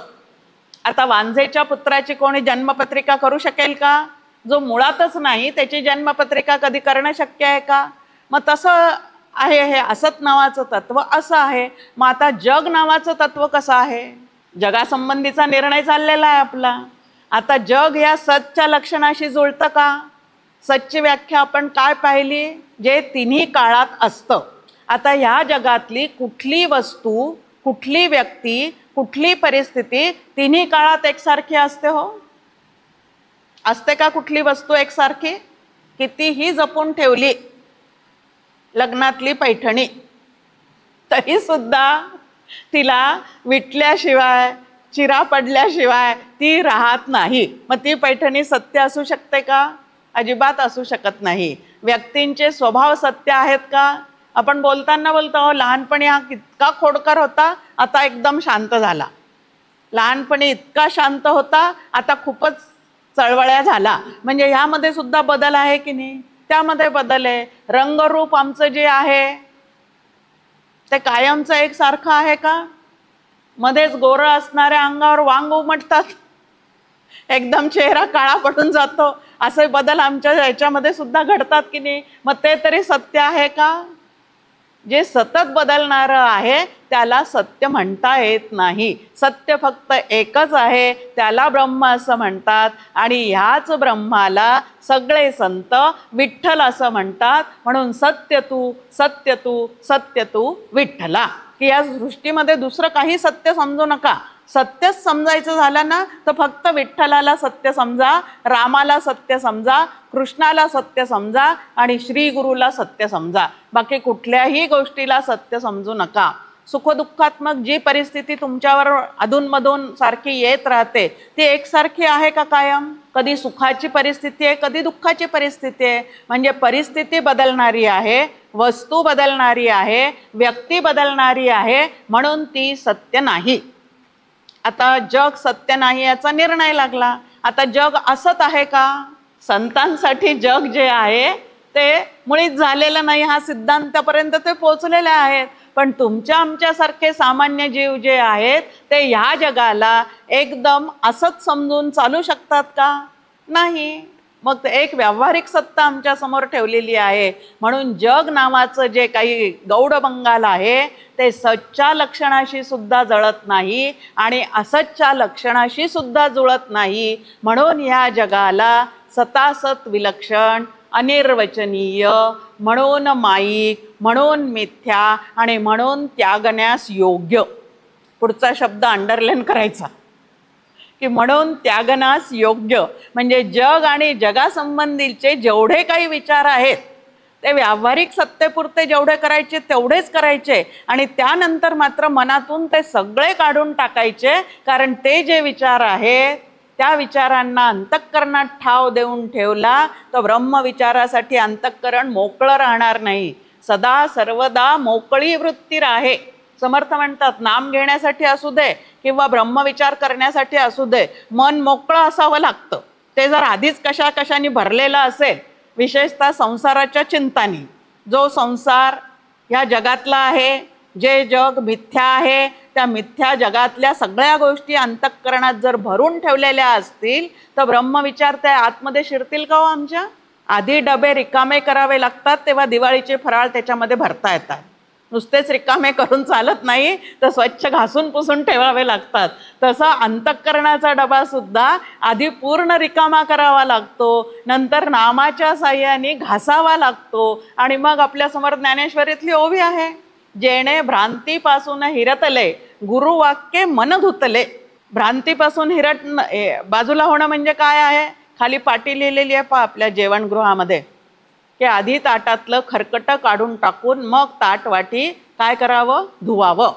आता वांझेच्या पुत्राची कोणी जन्मपत्रिका करू शकेल का? जो मुळातच नाही त्याची जन्मपत्रिका कधी करणं शक्य आहे का? मग तसं आहे हे असत नावाचं तत्व असं आहे. मग आता जग नावाचं तत्व कसं आहे? जगासंबंधीचा निर्णय चाललेला आहे आपला. आता जग या सतच्या लक्षणाशी जुळतं का? सतची व्याख्या आपण काय पाहिली, जे तिन्ही काळात असतं. आता ह्या जगातली कुठली वस्तू, कुठली व्यक्ती, कुठली परिस्थिती तिन्ही काळात एकसारखी असते? हो असते का कुठली वस्तू एकसारखी? कितीही जपून ठेवली लग्नातली पैठणी तरी सुद्धा तिला विटल्याशिवाय चिरा पडल्याशिवाय ती राहत नाही. मग ती पैठणी सत्य असू शकते का? अजिबात असू शकत नाही. व्यक्तींचे स्वभाव सत्य आहेत का? आपण बोलताना बोलतो लहानपणी हा इतका खोडकर होता, आता एकदम शांत झाला. लहानपणी इतका शांत होता, आता खूपच चळवळ्या झाला. म्हणजे ह्यामध्ये सुद्धा बदल आहे की नाही? त्यामध्ये बदल आहे. रंगरूप आमचं जे आहे ते कायमचं एकसारखं आहे का? मध्येच गोरं असणाऱ्या अंगावर वांग उमटतात, एकदम चेहरा काळा पडून जातो, असे बदल आमच्या याच्यामध्ये सुद्धा घडतात की नाही? मग ते तरी सत्य आहे का? जे सतत बदलणारं आहे त्याला सत्य म्हणता येत नाही. सत्य फक्त एकच आहे, त्याला ब्रह्म असं म्हणतात. आणि ह्याच ब्रह्माला सगळे संत विठ्ठल असं म्हणतात. म्हणून सत्य तू सत्य तू सत्य तू विठ्ठला, की या सृष्टीमध्ये दुसरं काही सत्य समजू नका. सत्यच समजायचं झालं ना तर फक्त विठ्ठलाला सत्य समजा, रामाला सत्य समजा, कृष्णाला सत्य समजा आणि श्री गुरुला सत्य समजा. बाकी कुठल्याही गोष्टीला सत्य समजू नका. सुखदुःखात्मक जी परिस्थिती तुमच्यावर अधूनमधून सारखी येत राहते ती एकसारखी आहे का कायम? कधी सुखाची परिस्थिती आहे, कधी दुःखाची परिस्थिती आहे. म्हणजे परिस्थिती बदलणारी आहे, वस्तू बदलणारी आहे, व्यक्ती बदलणारी आहे, म्हणून ती सत्य नाही. आता जग सत्य नाही याचा निर्णय लागला. आता जग असत आहे का? संतांसाठी जग जे आहे ते मुळीच झालेलं नाही, हा सिद्धांतापर्यंत ते पोचलेले आहेत. पण तुमच्या आमच्यासारखे सामान्य जीव जे आहेत ते ह्या जगाला एकदम असंच समजून चालू शकतात का? नाही. मग एक व्यावहारिक सत्ता आमच्या समोर ठेवलेली आहे. म्हणून जग नावाचं जे काही गौडबंगाल आहे ते सच्च्या लक्षणाशी सुद्धा जळत नाही आणि असच्च्या लक्षणाशी सुद्धा जुळत नाही. म्हणून ह्या जगाला सतासत विलक्षण, अनिर्वचनीय, म्हणून माईक, म्हणून मिथ्या आणि म्हणून त्यागण्यास योग्य. पुढचा शब्द अंडरलाईन करायचा की म्हणून त्यागनास योग्य. म्हणजे जग आणि जगासंबंधीचे जेवढे काही विचार आहेत ते व्यावहारिक सत्तेपुरते जेवढे करायचे तेवढेच करायचे आणि त्यानंतर मात्र मनातून ते सगळे काढून टाकायचे. कारण ते जे विचार आहेत त्या विचारांना अंतःकरणात ठाव देऊन ठेवला तर ब्रह्मविचारासाठी अंतःकरण मोकळं राहणार नाही. सदा सर्वदा मोकळी वृत्ती राहे. समर्थ म्हणतात नाम घेण्यासाठी असू दे किंवा ब्रह्मविचार करण्यासाठी असू दे मन मोकळं असावं लागतं. ते जर आधीच कशा कशाने भरलेलं असेल, विशेषतः संसाराच्या चिंतानी, जो संसार ह्या जगातला आहे, जे जग मिथ्या आहे त्या मिथ्या जगातल्या सगळ्या गोष्टी अंतःकरणात जर भरून ठेवलेल्या असतील तर ब्रह्मविचार त्या आतमध्ये शिरतील का हो आमच्या? आधी डबे रिकामे करावे लागतात तेव्हा दिवाळीचे फराळ त्याच्यामध्ये भरता येतात. नुसतेच रिकामे करून चालत नाही, तर स्वच्छ घासून पुसून ठेवावे लागतात. तसा अंतःकरणाचा डबा सुद्धा आधी पूर्ण रिकामा करावा लागतो, नंतर नामाच्या साह्याने घासावा लागतो आणि मग आपल्यासमोर ज्ञानेश्वरीतली ओवी आहे, जेणे भ्रांतीपासून हिरतले गुरुवाक्ये मन धुतले. भ्रांतीपासून बाजूला होणं म्हणजे काय आहे? खाली पाटी लिहिलेली आहे पहा आपल्या जेवणगृहामध्ये की आधी ताटातलं खरकटं काढून टाकून मग ताट वाटी काय करावं? धुवावं.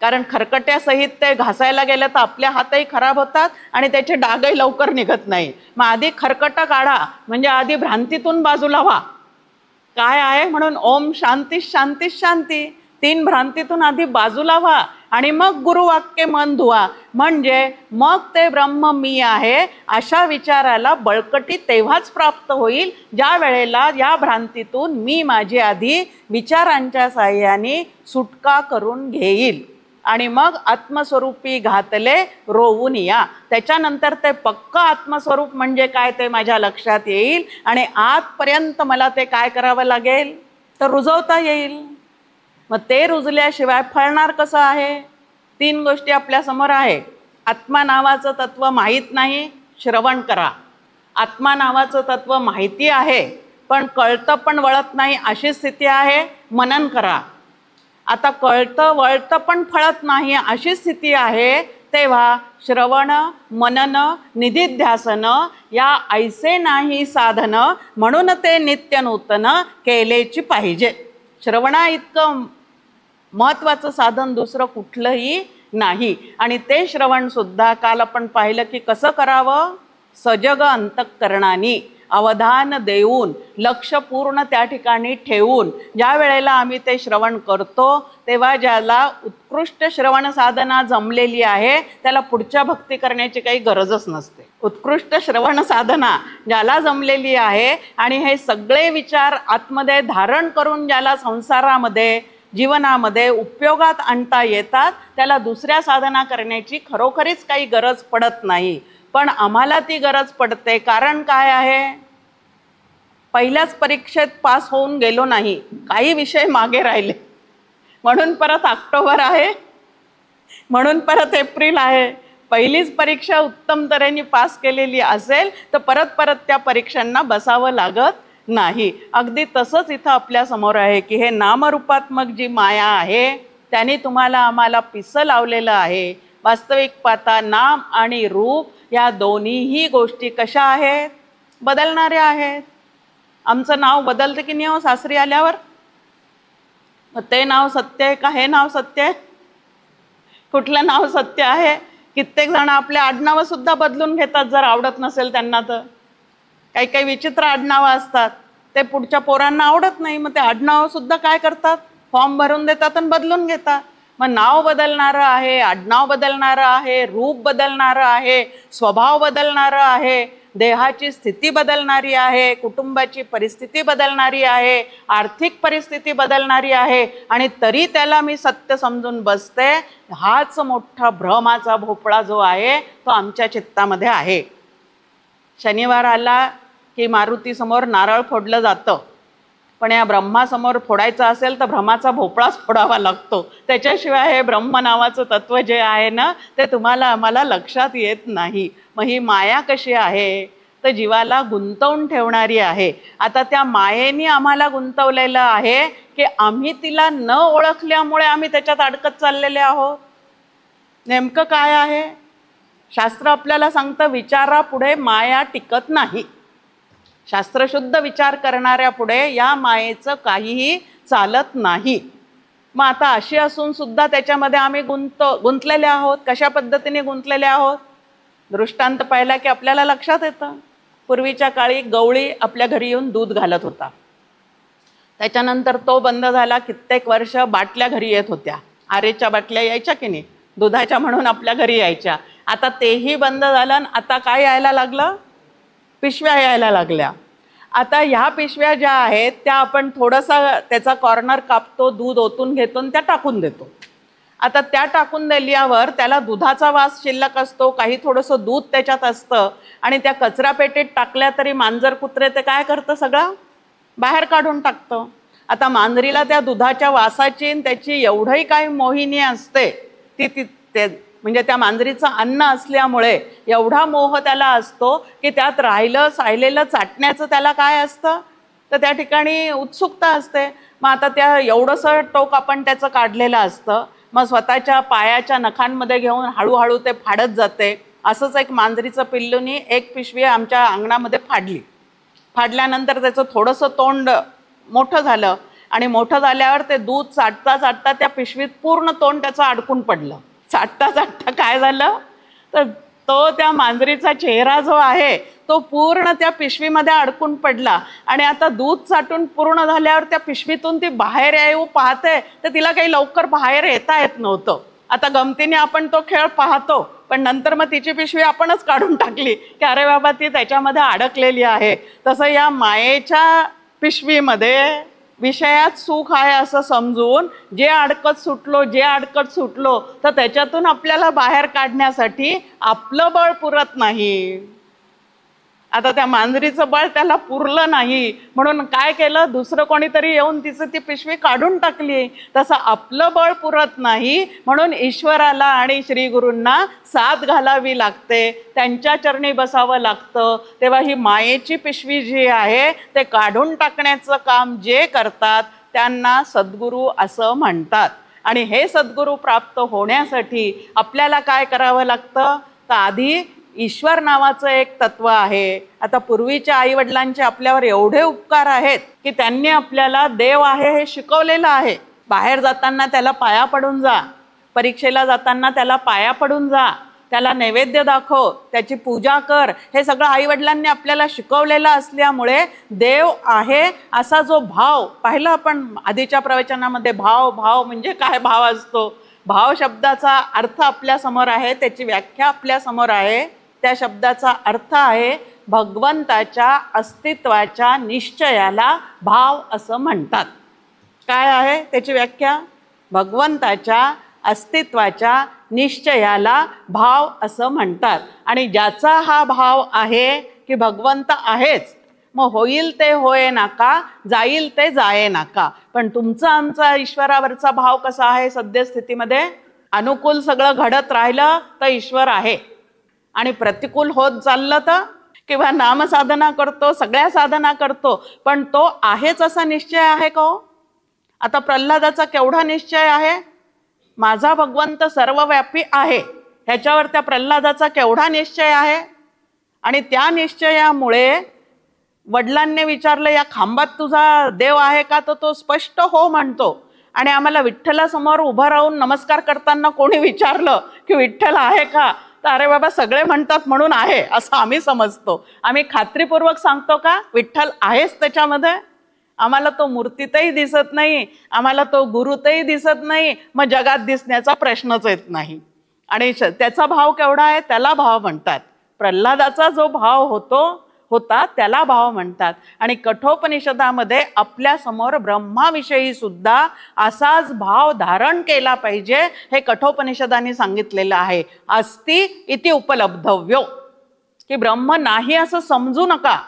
कारण खरकट्यासहित ते घासायला गेलं तर आपले हातही खराब होतात आणि त्याचे डागही लवकर निघत नाही. मग आधी खरकटं काढा, म्हणजे आधी भ्रांतीतून बाजूला व्हा. काय आहे? म्हणून ओम शांती शांती शांती, 3 भ्रांतीतून आधी बाजूला व्हा आणि मग गुरुवाक्य मन धुवा. म्हणजे मग ते ब्रह्म मी आहे अशा विचाराला बळकटी तेव्हाच प्राप्त होईल ज्या वेळेला या भ्रांतीतून मी माझी आधी विचारांच्या साह्याने सुटका करून घेईल आणि मग आत्मस्वरूपी घातले रोवून या. त्याच्यानंतर ते पक्क आत्मस्वरूप म्हणजे काय ते माझ्या लक्षात येईल आणि आतपर्यंत मला ते काय करावं लागेल? तर रुजवता येईल. मग ते रुजल्याशिवाय फळणार कसं आहे? 3 गोष्टी आपल्यासमोर आहे. आत्मा नावाचं तत्व माहीत नाही, श्रवण करा. आत्मा नावाचं तत्व माहिती आहे पण कळतं पण वळत नाही अशी स्थिती आहे, मनन करा. आता कळतं वळतं पण फळत नाही अशी स्थिती आहे, तेव्हा श्रवण मनन निधिध्यासन या ऐसे नाही साधन, म्हणून ते नित्य नूतन केलेची पाहिजे. श्रवणा इतकं महत्त्वाचं साधन दुसरं कुठलंही नाही. आणि ते श्रवण सुद्धा काल आपण पाहिलं की कसं करावं? सजग अंतःकरणाने. अवधान देऊन लक्ष पूर्ण त्या ठिकाणी ठेवून ज्या वेळेला आम्ही ते श्रवण करतो तेव्हा ज्याला उत्कृष्ट श्रवण साधना जमलेली आहे त्याला पुढच्या भक्ती करण्याची काही गरजच नसते. उत्कृष्ट श्रवण साधना ज्याला जमलेली आहे आणि हे सगळे विचार आतमध्ये धारण करून ज्याला संसारामध्ये जीवनामध्ये उपयोगात आणता येतात त्याला दुसऱ्या साधना करण्याची खरोखरीच काही गरज पडत नाही. पण आम्हाला ती गरज पडते. कारण काय आहे? पहिल्याच परीक्षेत पास होऊन गेलो नाही, काही विषय मागे राहिले, म्हणून परत ऑक्टोबर आहे, म्हणून परत एप्रिल आहे. पहिलीच परीक्षा उत्तम तऱ्हेने पास केलेली असेल तर परत परत त्या परीक्षांना बसावं लागत नाही. अगदी तसंच इथं आपल्या समोर आहे की हे नामरूपात्मक जी माया आहे त्याने तुम्हाला आम्हाला पिसं लावलेलं आहे. वास्तविक पाहता नाम आणि रूप या दोन्हीही गोष्टी कशा आहेत? बदलणाऱ्या आहेत. आमचं नाव बदलतं की नाही हो सासरी आल्यावर? मग ते नाव सत्य आहे का हे नाव सत्य आहे? कुठलं नाव सत्य आहे? कित्येक जण आपले आडनावं सुद्धा बदलून घेतात जर आवडत नसेल त्यांना. तर काही काही विचित्र आडनावं असतात, ते पुढच्या पोरांना आवडत नाही, मग ते आडनावं सुद्धा काय करतात? फॉर्म भरून देतात आणि बदलून घेतात. मग नाव बदलणारं आहे, आडनाव बदलणारं आहे, रूप बदलणारं आहे, स्वभाव बदलणारं आहे, देहाची स्थिती बदलणारी आहे, कुटुंबाची परिस्थिती बदलणारी आहे, आर्थिक परिस्थिती बदलणारी आहे, आणि तरी त्याला मी सत्य समजून बसते. हाच मोठा भ्रमाचा भोपळा जो आहे तो आमच्या चित्तामध्ये आहे. शनिवार आला की मारुतीसमोर नारळ फोडलं जातं, पण या ब्रह्मासमोर फोडायचं असेल तर भ्रमाचा भोपळाच फोडावा लागतो. त्याच्याशिवाय हे ब्रह्म नावाचं तत्व जे आहे ना ते तुम्हाला आम्हाला लक्षात येत नाही. मग ही माया कशी आहे? तर जीवाला गुंतवून ठेवणारी आहे. आता त्या मायेने आम्हाला गुंतवलेलं आहे की आम्ही तिला न ओळखल्यामुळे आम्ही त्याच्यात अडकत चाललेले आहोत. नेमकं काय आहे? शास्त्र आपल्याला सांगतं विचारापुढे माया टिकत नाही. शास्त्रशुद्ध विचार करणाऱ्या पुढे या मायेचं काहीही चालत नाही. मग आता अशी असून सुद्धा त्याच्यामध्ये आम्ही गुंतलेले आहोत. कशा पद्धतीने गुंतलेले आहोत? दृष्टांत पाहिला की आपल्याला लक्षात येतं. पूर्वीच्या काळी गवळी आपल्या घरी येऊन दूध घालत होता. त्याच्यानंतर तो बंद झाला. कित्येक वर्ष बाटल्या घरी येत होत्या. आरेच्या बाटल्या यायच्या की नाही, दुधाच्या म्हणून आपल्या घरी यायच्या. आता तेही बंद झालं आणि आता काय यायला लागलं? पिशव्या यायला लागल्या. आता ह्या पिशव्या ज्या आहेत त्या आपण थोडंसं त्याचा कॉर्नर कापतो, दूध ओतून घेतो आणि त्या टाकून देतो. आता त्या टाकून दिल्यावर त्याला दुधाचा वास शिल्लक असतो, काही थोडंसं दूध त्याच्यात असतं, आणि त्या कचरा पेटीत टाकल्या तरी मांजर कुत्रे ते काय करतं? सगळं बाहेर काढून टाकतं. आता मांजरीला त्या दुधाच्या वासाची त्याची एवढंही काही मोहिनी असते, ती म्हणजे त्या मांजरीचं अन्न असल्यामुळे एवढा मोह त्याला असतो की त्यात राहिलं सायलेलं चाटण्याचं त्याला काय असतं? तर त्या ठिकाणी उत्सुकता असते. मग आता त्या एवढंसं टोक आपण त्याचं काढलेलं असतं, मग स्वतःच्या पायाच्या नखांमध्ये घेऊन हळूहळू ते फाडत जाते. असंच एक मांजरीचं पिल्लूनी एक पिशवी आमच्या अंगणामध्ये फाडली. फाडल्यानंतर त्याचं थोडंसं तोंड मोठं झालं, आणि मोठं झाल्यावर ते दूध चाटता चाटता त्या पिशवीत पूर्ण तोंड त्याचं अडकून पडलं. चाटता चाटता काय झालं तर तो त्या मांजरीचा चेहरा जो आहे तो पूर्ण त्या पिशवीमध्ये अडकून पडला. आणि आता दूध चाटून पूर्ण झाल्यावर त्या पिशवीतून ती बाहेर येऊ पाहते तर तिला काही लवकर बाहेर येता येत नव्हतं. आता गमतीने आपण तो खेळ पाहतो, पण नंतर मग तिची पिशवी आपणच काढून टाकली की अरे बाबा ती त्याच्यामध्ये अडकलेली आहे. तसं या मायेच्या पिशवीमध्ये विषयात सुख आहे असं समजून जे अडकत सुटलो तर त्याच्यातून आपल्याला बाहेर काढण्यासाठी आपलं बळ पुरत नाही. आता त्या मांजरीचं बळ त्याला पुरलं नाही, म्हणून काय केलं? दुसरं कोणीतरी येऊन तिचं ती पिशवी काढून टाकली. तसं आपलं बळ पुरत नाही, म्हणून ईश्वराला आणि श्री गुरूंना साथ घालावी लागते, त्यांच्या चरणी बसावं लागतं. तेव्हा ही मायेची पिशवी जी आहे ते काढून टाकण्याचं काम जे करतात त्यांना सद्गुरू असं म्हणतात. आणि हे सद्गुरू प्राप्त होण्यासाठी आपल्याला काय करावं लागतं? तर आधी ईश्वर नावाचं एक तत्व आहे. आता पूर्वीच्या आईवडिलांचे आपल्यावर एवढे उपकार आहेत की त्यांनी आपल्याला देव आहे हे शिकवलेलं आहे. बाहेर जाताना त्याला पाया पडून जा, परीक्षेला जाताना त्याला पाया पडून जा, त्याला नैवेद्य दाखव, त्याची पूजा कर, हे सगळं आईवडिलांनी आपल्याला शिकवलेलं असल्यामुळे देव आहे असा जो भाव पाहिला आपण आधीच्या प्रवचनामध्ये. भाव भाव म्हणजे काय भाव असतो, भाव शब्दाचा अर्थ आपल्यासमोर आहे, त्याची व्याख्या आपल्यासमोर आहे. त्या शब्दाचा अर्थ आहे भगवंताच्या अस्तित्वाच्या निश्चयाला भाव असं म्हणतात. काय आहे त्याची व्याख्या? भगवंताच्या अस्तित्वाच्या निश्चयाला भाव असं म्हणतात. आणि ज्याचा हा भाव आहे की भगवंत आहेच, मग होईल ते होय नाका, जाईल ते जाये नाका. पण तुमचा आमचा ईश्वरावरचा भाव कसा आहे सद्यस्थितीमध्ये? अनुकूल सगळं घडत राहिलं तर ईश्वर आहे, आणि प्रतिकूल होत चाललं तर किंवा नामसाधना करतो, सगळ्या साधना करतो, पण तो आहेच असा निश्चय आहे का हो? आता प्रल्हादाचा केवढा निश्चय आहे, माझा भगवंत सर्वव्यापी आहे, ह्याच्यावर त्या प्रल्हादाचा केवढा निश्चय आहे. आणि त्या निश्चयामुळे वडिलांनी विचारलं या खांबात तुझा देव आहे का, तर तो स्पष्ट हो म्हणतो. आणि आम्हाला विठ्ठलासमोर उभं राहून नमस्कार करताना कोणी विचारलं की विठ्ठल आहे का, तर अरे बाबा सगळे म्हणतात म्हणून आहे असं आम्ही समजतो. आम्ही खात्रीपूर्वक सांगतो का विठ्ठल आहेच त्याच्यामध्ये? आम्हाला तो मूर्तीतही दिसत नाही, आम्हाला तो गुरुतही दिसत नाही, मग जगात दिसण्याचा प्रश्नच येत नाही. आणि त्याचा भाव केवढा आहे त्याला भाव म्हणतात. प्रल्हादाचा जो भाव होता त्याला भाव म्हणतात. आणि कठोपनिषदामध्ये आपल्या समोर ब्रह्माविषयी सुद्धा असाच भाव धारण केला पाहिजे हे कठोपनिषदाने सांगितलेलं आहे. अस्ति इति उपलब्धव्यो, की ब्रह्म नाही असं समजू नका.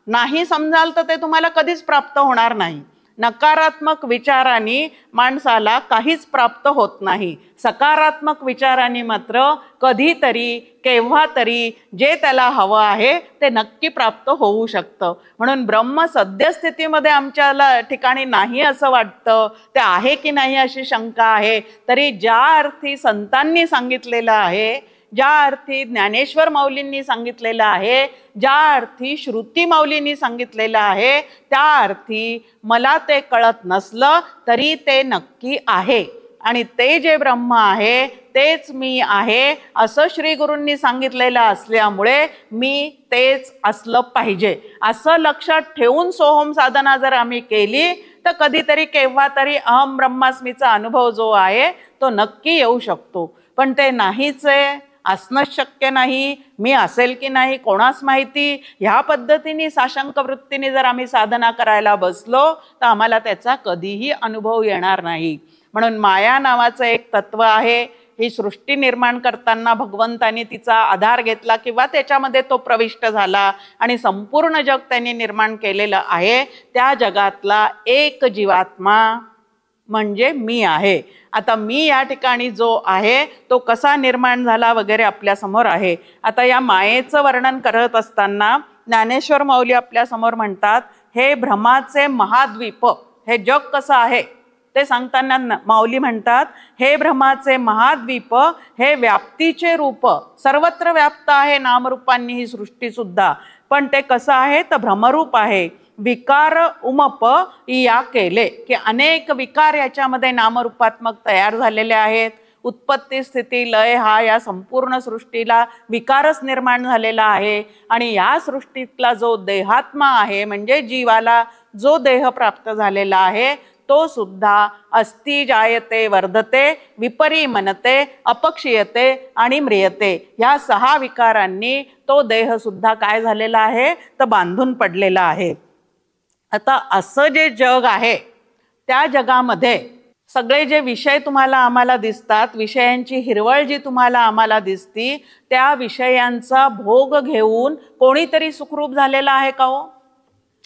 नाही समजाल तर ते तुम्हाला कधीच प्राप्त होणार नाही. नकारात्मक विचारांनी माणसाला काहीच प्राप्त होत नाही. सकारात्मक विचारांनी मात्र कधीतरी केव्हा तरी जे त्याला हवं आहे ते नक्की प्राप्त होऊ शकतं. म्हणून ब्रह्म सद्यस्थितीमध्ये आमच्या ठिकाणी नाही असं वाटतं, ते आहे की नाही अशी शंका आहे, तरी ज्या अर्थी संतांनी सांगितलेलं आहे, ज्या अर्थी ज्ञानेश्वर माऊलींनी सांगितलेलं आहे, ज्या अर्थी श्रुती माऊलींनी सांगितलेलं आहे, त्या अर्थी मला ते कळत नसलं तरी ते नक्की आहे. आणि ते जे ब्रह्म आहे तेच मी आहे असं श्री गुरूंनी सांगितलेलं असल्यामुळे मी तेच असलं पाहिजे असं लक्षात ठेवून सोहम साधना जर आम्ही केली तर कधीतरी केव्हा तरी अहम ब्रह्मास्मीचा अनुभव जो आहे तो नक्की येऊ शकतो. पण ते नाहीच आहे, असणंच शक्य नाही, मी असेल की नाही कोणास माहिती, ह्या पद्धतीने साशंक वृत्तीने जर आम्ही साधना करायला बसलो तर आम्हाला त्याचा कधीही अनुभव येणार नाही. म्हणून माया नावाचं एक तत्व आहे. ही सृष्टी निर्माण करताना भगवंतानी तिचा आधार घेतला किंवा त्याच्यामध्ये तो प्रविष्ट झाला आणि संपूर्ण जग त्यांनी निर्माण केलेलं आहे. त्या जगातला एक जीवात्मा म्हणजे मी आहे. आता मी या ठिकाणी जो आहे तो कसा निर्माण झाला वगैरे आपल्यासमोर आहे. आता या मायेचं वर्णन करत असताना ज्ञानेश्वर माऊली आपल्यासमोर म्हणतात, हे भ्रमाचे महाद्वीप, हे जग कसं आहे ते सांगताना माऊली म्हणतात, हे भ्रमाचे महाद्वीप, हे व्याप्तीचे रूप, सर्वत्र व्याप्त आहे नामरूपांनी ही सृष्टी सुद्धा, पण ते कसं आहे तर भ्रमरूप आहे. विकार उमप या केले, की अनेक विकार याच्यामध्ये नामरूपात्मक तयार झालेले आहेत. उत्पत्ती स्थिती लय हा या संपूर्ण सृष्टीला विकारच निर्माण झालेला आहे. आणि या सृष्टीतला जो देहात्मा आहे म्हणजे जीवाला जो देह प्राप्त झालेला आहे तो सुद्धा अस्ति जायते वर्धते विपरिमनते अपक्षीयते आणि म्रियते, ह्या 6 विकारांनी तो देह सुद्धा काय झालेला आहे तर बांधून पडलेला आहे. आता असं जे जग आहे त्या जगामध्ये सगळे जे विषय तुम्हाला आम्हाला दिसतात, विषयांची हिरवळ जी तुम्हाला आम्हाला दिसती, त्या विषयांचा भोग घेऊन कोणीतरी सुखरूप झालेला आहे का हो?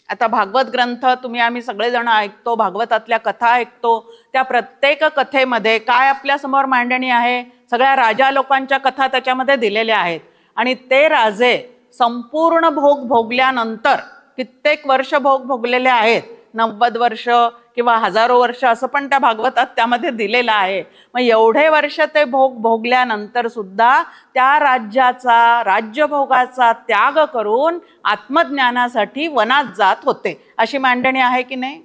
आता भागवत ग्रंथ तुम्ही आम्ही सगळेजण ऐकतो, भागवतातल्या कथा ऐकतो, त्या प्रत्येक कथेमध्ये काय आपल्यासमोर मांडणी आहे, सगळ्या राजा लोकांच्या कथा त्याच्यामध्ये दिलेल्या आहेत. आणि ते राजे संपूर्ण भोग भोगल्यानंतर कित्येक वर्ष भोग भोगलेले आहेत, 90 वर्ष किंवा हजारो वर्ष असं पण त्या भागवतात त्यामध्ये दिलेलं आहे. मग एवढे वर्ष ते भोग भोगल्यानंतर सुद्धा त्या राज्याचा राज्यभोगाचा त्याग करून आत्मज्ञानासाठी वनात जात होते, अशी मांडणी आहे की नाही?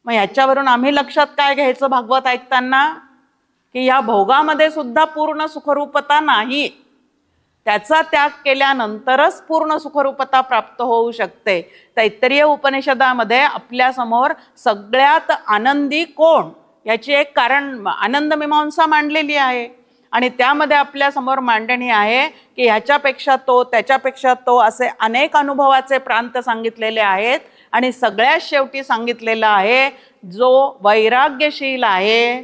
मग याच्यावरून आम्ही लक्षात काय घ्यायचं भागवत ऐकताना, की या भोगामध्ये सुद्धा पूर्ण सुखरूपता नाही. त्याचा त्याग केल्यानंतरच पूर्ण सुखरूपता प्राप्त होऊ शकते. तैत्तरीय उपनिषदामध्ये आपल्यासमोर सगळ्यात आनंदी कोण याची एक कारण आनंद मीमांसा मांडलेली आहे. आणि त्यामध्ये आपल्यासमोर मांडणी आहे की ह्याच्यापेक्षा तो, त्याच्यापेक्षा तो, असे अनेक अनुभवाचे प्रांत सांगितलेले आहेत. आणि सगळ्यात शेवटी सांगितलेलं आहे, जो वैराग्यशील आहे,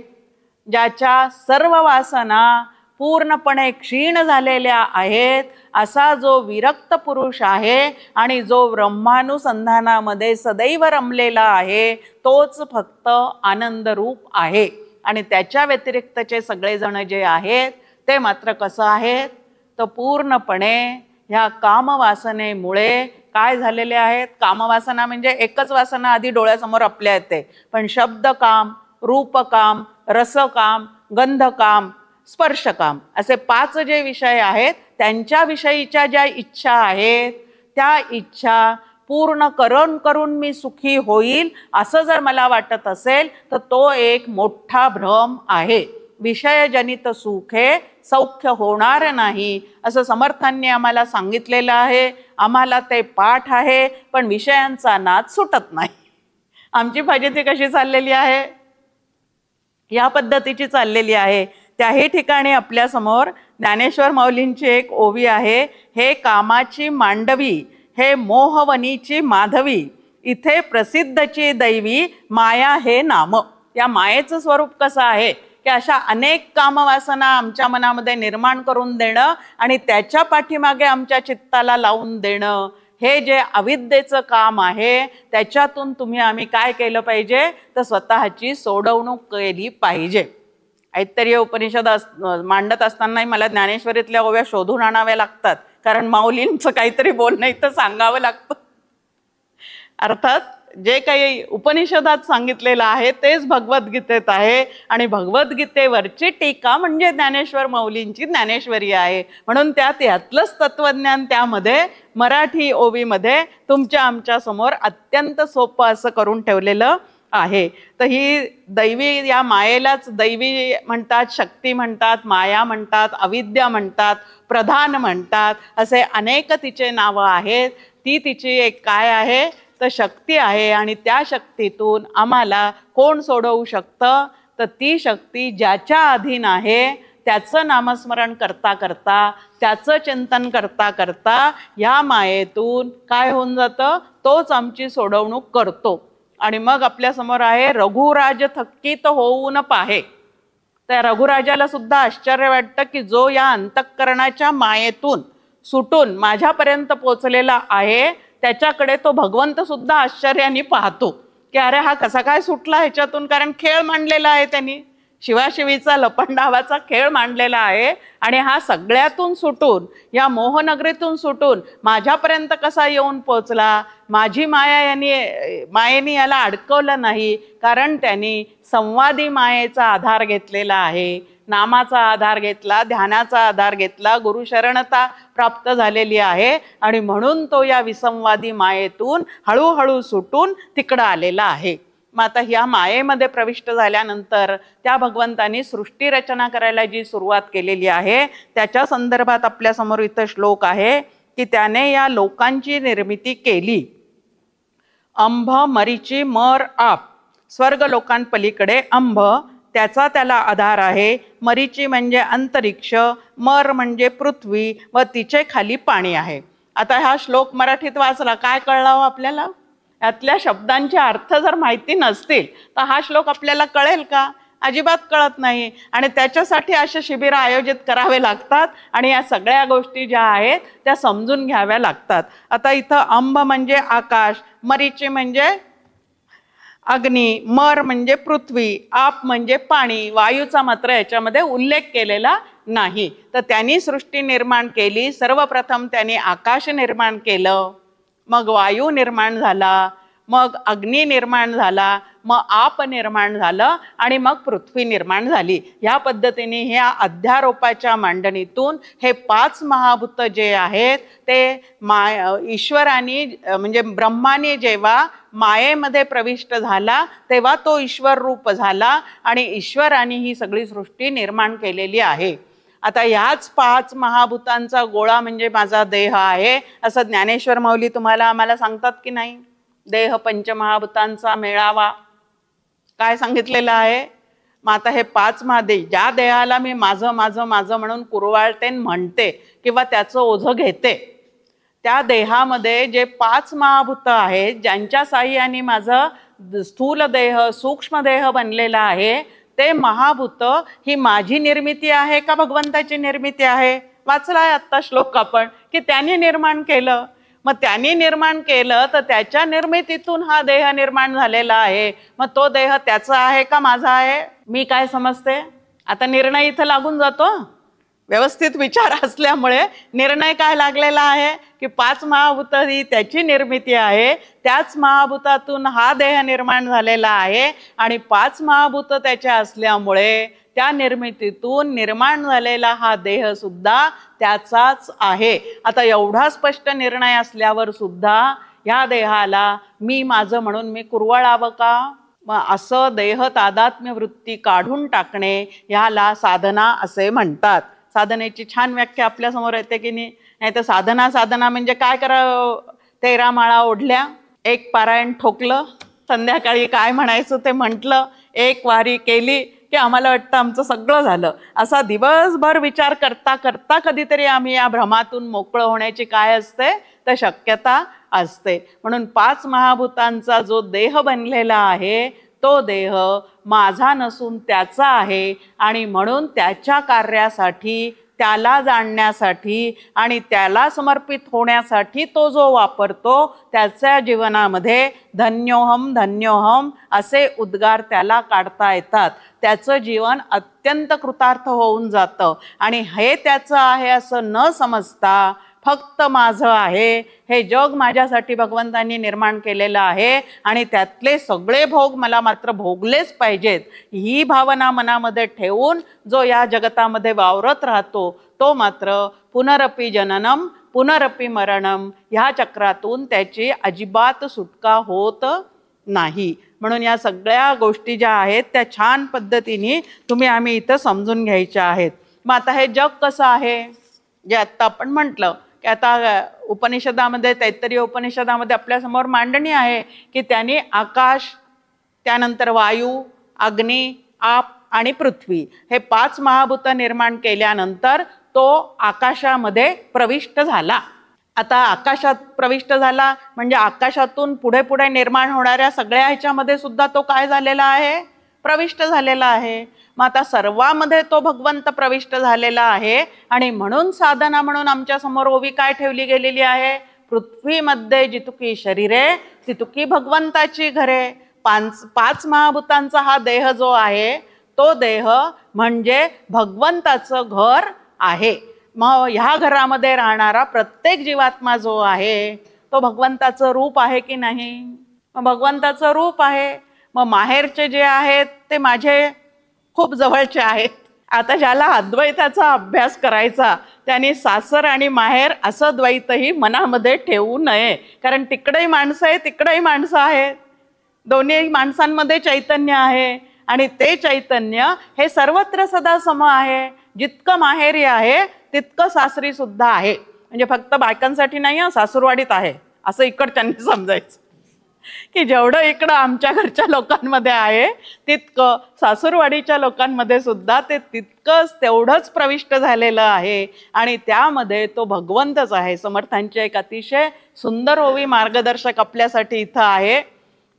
ज्याच्या सर्व वासना पूर्णपणे क्षीण झालेल्या आहेत, असा जो विरक्त पुरुष आहे आणि जो ब्रह्मानुसंधानामध्ये सदैव रमलेला आहे, तोच फक्त आनंदरूप आहे. आणि त्याच्या व्यतिरिक्तचे सगळेजण जे आहेत ते मात्र कसं आहेत, तर पूर्णपणे ह्या कामवासनेमुळे काय झालेले आहेत. कामवासना म्हणजे एकच वासना आधी डोळ्यासमोर आपल्या येते, पण शब्दकाम, रूपकाम, रसकाम, गंधकाम, स्पर्शकाम असे 5 जे विषय आहेत त्यांच्या विषयीच्या ज्या इच्छा आहेत त्या इच्छा पूर्ण करून मी सुखी होईल असं जर मला वाटत असेल तर तो एक मोठा भ्रम आहे. विषयजनित सुख हे सौख्य होणार नाही असं समर्थांनी आम्हाला सांगितलेलं आहे. आम्हाला ते पाठ आहे, पण विषयांचा नाद सुटत नाही. आमची फजिती कशी चाललेली आहे, या पद्धतीची चाललेली आहे. त्याही ठिकाणी आपल्यासमोर ज्ञानेश्वर माऊलींची एक ओवी आहे, हे कामाची मांडवी, हे मोहवनीची माधवी, इथे प्रसिद्धची दैवी, माया हे नाम. या मायेचं स्वरूप कसं आहे की अशा अनेक कामवासना आमच्या मनामध्ये निर्माण करून देणं आणि त्याच्या पाठीमागे आमच्या चित्ताला लावून देणं, हे जे अविद्येचं काम आहे त्याच्यातून आम्ही काय केलं पाहिजे, तर स्वतःची सोडवणूक केली पाहिजे. ऐतरेय उपनिषद मांडत असतानाही मला ज्ञानेश्वरीतल्या ओव्या शोधून आणाव्या लागतात, कारण माऊलींचं काहीतरी बोलणं इथं सांगावं लागतं. अर्थात जे काही उपनिषदात सांगितलेलं आहे तेच भगवद्गीतेत आहे, आणि भगवद्गीतेवरची टीका म्हणजे ज्ञानेश्वर माऊलींची ज्ञानेश्वरी आहे. म्हणून यातलंच तत्वज्ञान त्यामध्ये मराठी ओवीमध्ये तुमच्या आमच्या समोर अत्यंत सोपं असं करून ठेवलेलं आहे. तर ही दैवी, या मायेलाच दैवी म्हणतात, शक्ती म्हणतात, माया म्हणतात, अविद्या म्हणतात, प्रधान म्हणतात, असे अनेक तिचे नावं आहेत. ती तिची एक काय आहे, तर शक्ती आहे. आणि त्या शक्तीतून आम्हाला कोण सोडवू शकतं, तर ती शक्ती ज्याच्या अधीन आहे त्याचं नामस्मरण करता करता, त्याचं चिंतन करता करता या मायेतून काय होऊन जातं, तोच आमची सोडवणूक करतो. आणि मग आपल्यासमोर आहे रघुराज थक्कित होऊन पाहे. त्या रघुराजाला सुद्धा आश्चर्य वाटतं की जो या अंतःकरणाच्या मायेतून सुटून माझ्यापर्यंत पोचलेला आहे त्याच्याकडे तो भगवंत सुद्धा आश्चर्याने पाहतो की अरे हा कसा काय सुटला ह्याच्यातून, कारण खेळ मांडलेला आहे त्यांनी, शिवाशिवीचा लपंडावाचा खेळ मांडलेला आहे. आणि हा सगळ्यातून सुटून, या मोहनगरीतून सुटून माझ्यापर्यंत कसा येऊन पोचला, माझी मायेने याला अडकवलं नाही, कारण त्यांनी संवादी मायेचा आधार घेतलेला आहे, नामाचा आधार घेतला, ध्यानाचा आधार घेतला, गुरुशरणता प्राप्त झालेली आहे. आणि म्हणून तो या विसंवादी मायेतून हळूहळू सुटून तिकडं आलेला आहे. मग आता ह्या मायेमध्ये प्रविष्ट झाल्यानंतर त्या भगवंतांनी सृष्टी रचना करायला जी सुरुवात केलेली आहे त्याच्या संदर्भात आपल्यासमोर इथं श्लोक आहे की त्याने या लोकांची निर्मिती केली. अंभ मरीची मर आप, स्वर्ग लोकांपलीकडे अंभ त्याचा त्याला आधार आहे. मरीची म्हणजे अंतरिक्ष, मर म्हणजे पृथ्वी व तिचे खाली पाणी आहे. आता हा श्लोक मराठीत वाचला काय कळला हो आपल्याला, यातल्या शब्दांचे अर्थ जर माहिती नसतील तर हा श्लोक आपल्याला कळेल का, अजिबात कळत नाही. आणि त्याच्यासाठी असे शिबिर आयोजित करावे लागतात आणि या सगळ्या गोष्टी ज्या आहेत त्या समजून घ्याव्या लागतात. आता इथं अंब म्हणजे आकाश, मरीची म्हणजे अग्नी, मर म्हणजे पृथ्वी, आप म्हणजे पाणी, वायूचा मात्र याच्यामध्ये उल्लेख केलेला नाही. तर त्यांनी सृष्टी निर्माण केली. सर्वप्रथम त्यांनी आकाश निर्माण केलं, मग वायू निर्माण झाला, मग अग्नी निर्माण झाला, मग आप निर्माण झालं आणि मग पृथ्वी निर्माण झाली. ह्या पद्धतीने ह्या अध्यारोपाच्या मांडणीतून हे 5 महाभूत जे आहेत ते ईश्वराने म्हणजे ब्रह्माने जेव्हा मायेमध्ये प्रविष्ट झाला तेव्हा तो ईश्वर रूप झाला आणि ईश्वराने ही सगळी सृष्टी निर्माण केलेली आहे. आता ह्याच 5 महाभूतांचा गोळा म्हणजे माझा देह आहे असं ज्ञानेश्वर माऊली तुम्हाला आम्हाला सांगतात की नाही? देह पंचमहाभूतांचा मेळावा काय सांगितलेलं आहे? मग आता हे 5 महादेव, ज्या देहाला मी माझं माझं माझं म्हणून कुरवाळते म्हणते किंवा त्याचं ओझं घेते, त्या देहामध्ये जे 5 महाभूत आहेत ज्यांच्या साह्याने माझं स्थूल देह सूक्ष्म देह बनलेला आहे, ते महाभूत ही माझी निर्मिती आहे का भगवंताची निर्मिती आहे? वाचलाय आत्ता श्लोक आपण की त्यांनी निर्माण केलं. मग त्यांनी निर्माण केलं तर त्याच्या निर्मितीतून हा देह निर्माण झालेला आहे. मग तो देह त्याचा आहे का माझा आहे? मी काय समजते आता? निर्णय इथं लागून जातो. व्यवस्थित विचार असल्यामुळे निर्णय काय लागलेला आहे की 5 महाभूत ही त्याची निर्मिती आहे, त्याच महाभूतातून हा देह निर्माण झालेला आहे आणि 5 महाभूत त्याच्या असल्यामुळे त्या निर्मितीतून निर्माण झालेला हा देह सुद्धा त्याचाच आहे. आता एवढा स्पष्ट निर्णय असल्यावर सुद्धा या देहाला मी माझं म्हणून मी कुरवाळावं का? मग असं देह तादात्म्य वृत्ती काढून टाकणे ह्याला साधना असे म्हणतात. साधनेची छान व्याख्या आपल्या समोर येते की नाही? तर साधना साधना म्हणजे काय करावं? 13 माळा ओढल्या, 1 पारायण ठोकलं, संध्याकाळी काय म्हणायचं ते म्हटलं, 1 वारी केली की आम्हाला वाटतं आमचं सगळं झालं. असा दिवसभर विचार करता करता कधीतरी आम्ही या भ्रमातून मोकळं होण्याची काय असते तर शक्यता असते. म्हणून 5 महाभूतांचा जो देह बनलेला आहे तो देह माझा नसून त्याचा आहे आणि म्हणून त्याच्या कार्यासाठी, त्याला जाणण्यासाठी आणि त्याला समर्पित होण्यासाठी तो जो वापरतो, त्याच्या जीवनामध्ये धन्योहम धन्योहम असे उद्गार त्याला काढता येतात. त्याचं जीवन अत्यंत कृतार्थ होऊन जातं आणि हे त्याचं आहे असं न समजता फक्त माझं आहे, हे जग माझ्यासाठी भगवंतांनी निर्माण केलेलं आहे आणि त्यातले सगळे भोग मला मात्र भोगलेच पाहिजेत, ही भावना मनामध्ये ठेवून जो या जगतामध्ये वावरत राहतो तो मात्र पुनरपि जननम पुनरपि मरणम ह्या चक्रातून त्याची अजिबात सुटका होत नाही. म्हणून या सगळ्या गोष्टी ज्या आहेत त्या छान पद्धतीने आम्ही इथं समजून घ्यायच्या आहेत. मग आता हे जग कसं आहे जे आत्ता आपण म्हटलं की आता उपनिषदामध्ये, तैत्तरीय उपनिषदामध्ये आपल्यासमोर मांडणी आहे की त्यांनी आकाश, त्यानंतर वायू, अग्नी, आप आणि पृथ्वी हे 5 महाभूत निर्माण केल्यानंतर तो आकाशामध्ये प्रविष्ट झाला. आता आकाशात प्रविष्ट झाला म्हणजे आकाशातून पुढे पुढे निर्माण होणाऱ्या सगळ्या ह्याच्यामध्ये सुद्धा तो काय झालेला आहे? प्रविष्ट झालेला आहे. मग आता सर्वामध्ये तो भगवंत प्रविष्ट झालेला आहे आणि म्हणून साधना म्हणून आमच्या समोर ओवी काय ठेवली गेलेली आहे? पृथ्वीमध्ये जितुकी शरीरे तितुकी भगवंताची घरे. 5 महाभूतांचा हा देह जो आहे तो देह म्हणजे भगवंताचं घर आहे. मग ह्या घरामध्ये राहणारा प्रत्येक जीवात्मा जो आहे तो भगवंताचं रूप आहे की नाही? मग भगवंताचं रूप आहे. मग माहेरचे जे आहेत ते माझे खूप जवळचे आहेत. आता ज्याला अद्वैताचा अभ्यास करायचा त्यांनी सासर आणि माहेर असं द्वैतही मनामध्ये ठेवू नये, कारण तिकडेही माणसं आहे तिकडेही माणसं आहेत. दोन्ही माणसांमध्ये चैतन्य आहे आणि ते चैतन्य हे सर्वत्र सदा सम आहे. जितकं माहेरी आहे तितकं सासरी सुद्धा आहे. म्हणजे फक्त बायकांसाठी नाही, सासूरवाडीत आहे असं इकडच्यांनी समजायचं की जेवढं इकडं आमच्या घरच्या लोकांमध्ये आहे तितकं सासूरवाडीच्या लोकांमध्ये सुद्धा ते तितकंच तेवढंच प्रविष्ट झालेलं आहे आणि त्यामध्ये तो भगवंतच आहे. समर्थांची एक अतिशय सुंदर ओवी मार्गदर्शक आपल्यासाठी इथं आहे.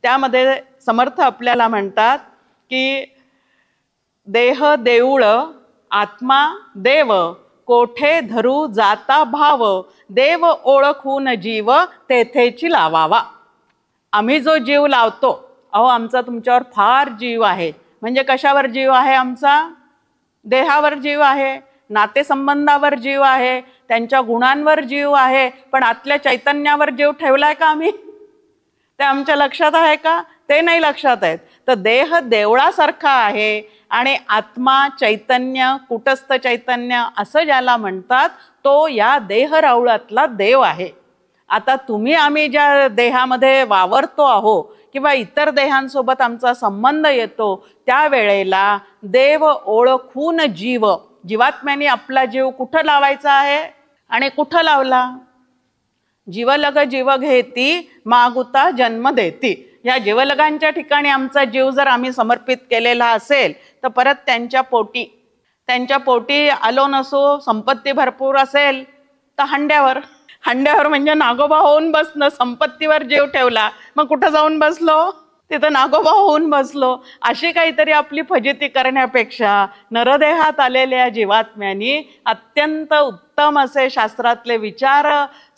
त्यामध्ये समर्थ आपल्याला म्हणतात की देह देऊळ आत्मा देव, कोठे धरू जाता भाव, देव ओळखून जीव तेथेची लावावा. आम्ही जो जीव लावतो, अहो आमचा तुमच्यावर फार जीव आहे. म्हणजे कशावर जीव आहे? आमचा देहावर जीव आहे, नातेसंबंधावर जीव आहे, त्यांच्या गुणांवर जीव आहे. पण आतल्या चैतन्यावर जीव ठेवलाय का आम्ही? ते आमच्या लक्षात आहे का? ते नाही लक्षात आहेत. तर देह देवळासारखा आहे आणि आत्मा चैतन्य, कुटस्थ चैतन्य असं ज्याला म्हणतात तो या देह राऊळातला देव आहे. आता आम्ही ज्या देहामध्ये वावरतो आहो किंवा इतर देहांसोबत आमचा संबंध येतो त्यावेळेला देव ओळखून जीव जीवात्म्याने आपला जीव कुठं लावायचा आहे आणि कुठं लावला? जीवलग जीव घेती मागुता जन्म देती. या जीवलगांच्या ठिकाणी आमचा जीव जर आम्ही समर्पित केलेला असेल तर परत त्यांच्या पोटी आलो नसो, संपत्ती भरपूर असेल तर हंड्यावर म्हणजे नागोबा होऊन बसणं. संपत्तीवर जीव ठेवला मग कुठं जाऊन बसलो? तिथं नागोबा होऊन बसलो. अशी काहीतरी आपली फजिती करण्यापेक्षा नरदेहात आलेल्या जीवात्म्यांनी अत्यंत उत्तम असे शास्त्रातले विचार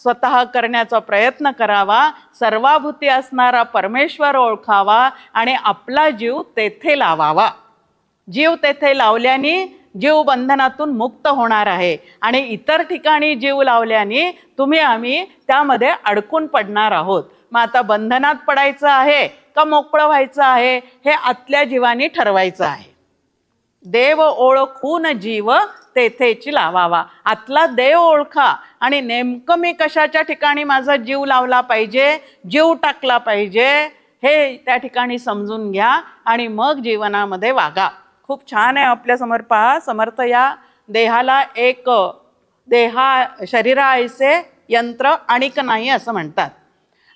स्वतः करण्याचा प्रयत्न करावा, सर्वाभूती असणारा परमेश्वर ओळखावा आणि आपला जीव तेथे लावावा. जीव तेथे लावल्याने जीव बंधनातून मुक्त होणार आहे आणि इतर ठिकाणी जीव लावल्याने आम्ही त्यामध्ये अडकून पडणार आहोत. मग आता बंधनात पडायचं आहे का मोकळं व्हायचं आहे हे आतल्या जीवानी ठरवायचं आहे. देव ओळखून जीव तेथेची लावावा. आतला देव ओळखा आणि नेमकं मी कशाच्या ठिकाणी माझा जीव लावला पाहिजे, जीव टाकला पाहिजे हे त्या ठिकाणी समजून घ्या आणि मग जीवनामध्ये वागा. खूप छान आहे आपल्या समोर पहा. समर्थ या देहाला एक शरीरा ऐसे यंत्र आणिक नाही असं म्हणतात.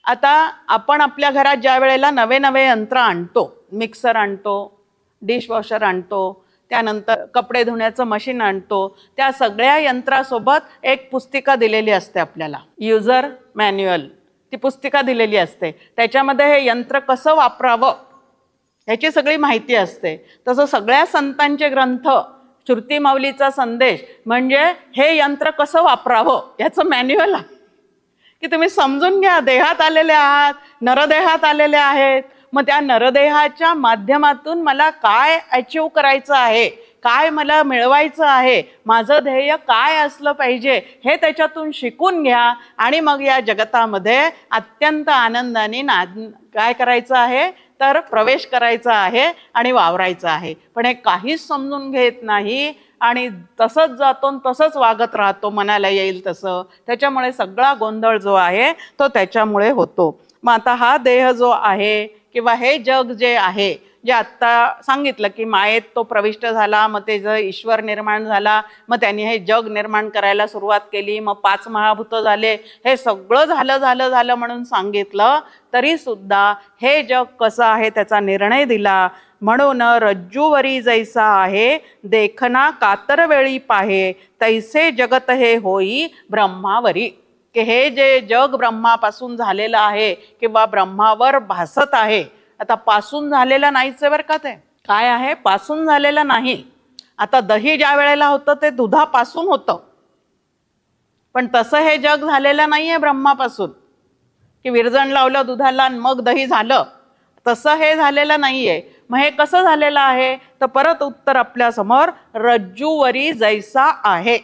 आता आपण आपल्या घरात ज्या वेळेला नवे यंत्र आणतो, मिक्सर आणतो, डिशवॉशर आणतो, त्यानंतर कपडे धुण्याचं मशीन आणतो, त्या सगळ्या यंत्रासोबत एक पुस्तिका दिलेली असते आपल्याला, युजर मॅन्युअल. ती पुस्तिका दिलेली असते. त्याच्यामध्ये हे यंत्र कसं वापरावं ह्याची सगळी माहिती असते. तसं सगळ्या संतांचे ग्रंथ, श्रुती माऊलीचा संदेश म्हणजे हे यंत्र कसं वापरावं याचं मॅन्युअल आहे की तुम्ही समजून घ्या. देहात आलेले आहात, नरदेहात आलेले आहेत, मग त्या नरदेहाच्या माध्यमातून मला काय अचीव करायचं आहे, काय मला मिळवायचं आहे, माझं ध्येय काय असलं पाहिजे हे त्याच्यातून शिकून घ्या आणि मग या जगतामध्ये अत्यंत आनंदाने काय करायचं आहे तर प्रवेश करायचा आहे आणि वावरायचं आहे. पण हे काहीच समजून घेत नाही आणि तसंच जातो तसंच वागत राहतो मनाला येईल तसं. त्याच्यामुळे सगळा गोंधळ जो आहे तो त्याच्यामुळे होतो. मग आता हा देह जो आहे किंवा हे जग जे आहे, जे आत्ता सांगितलं की मायेत तो प्रविष्ट झाला, मग ते जर ईश्वर निर्माण झाला, मग त्यांनी हे जग निर्माण करायला सुरुवात केली, मग 5 महाभूत झाले, हे सगळं झालं म्हणून सांगितलं तरी सुद्धा हे जग कसं आहे त्याचा निर्णय दिला. म्हणून रज्जूवरी जैसा आहे देखना कातर वेळी पाहे, तैसे जगत हे होई ब्रह्मावरी. की हे जे जग ब्रह्मापासून झालेलं आहे किंवा ब्रह्मावर भासत आहे, आता पासून झालेलं नाहीच बरं का, ते काय आहे पासून झालेलं नाही. आता दही ज्या वेळेला होतं ते दुधापासून होतं, पण तसं हे जग झालेलं नाहीये ब्रह्मापासून की विरजण लावलं दुधाला मग दही झालं, तसं हे झालेलं नाहीये. मग हे कसं झालेलं आहे तर परत उत्तर आपल्या समोर, रज्जूवरी जैसा आहे.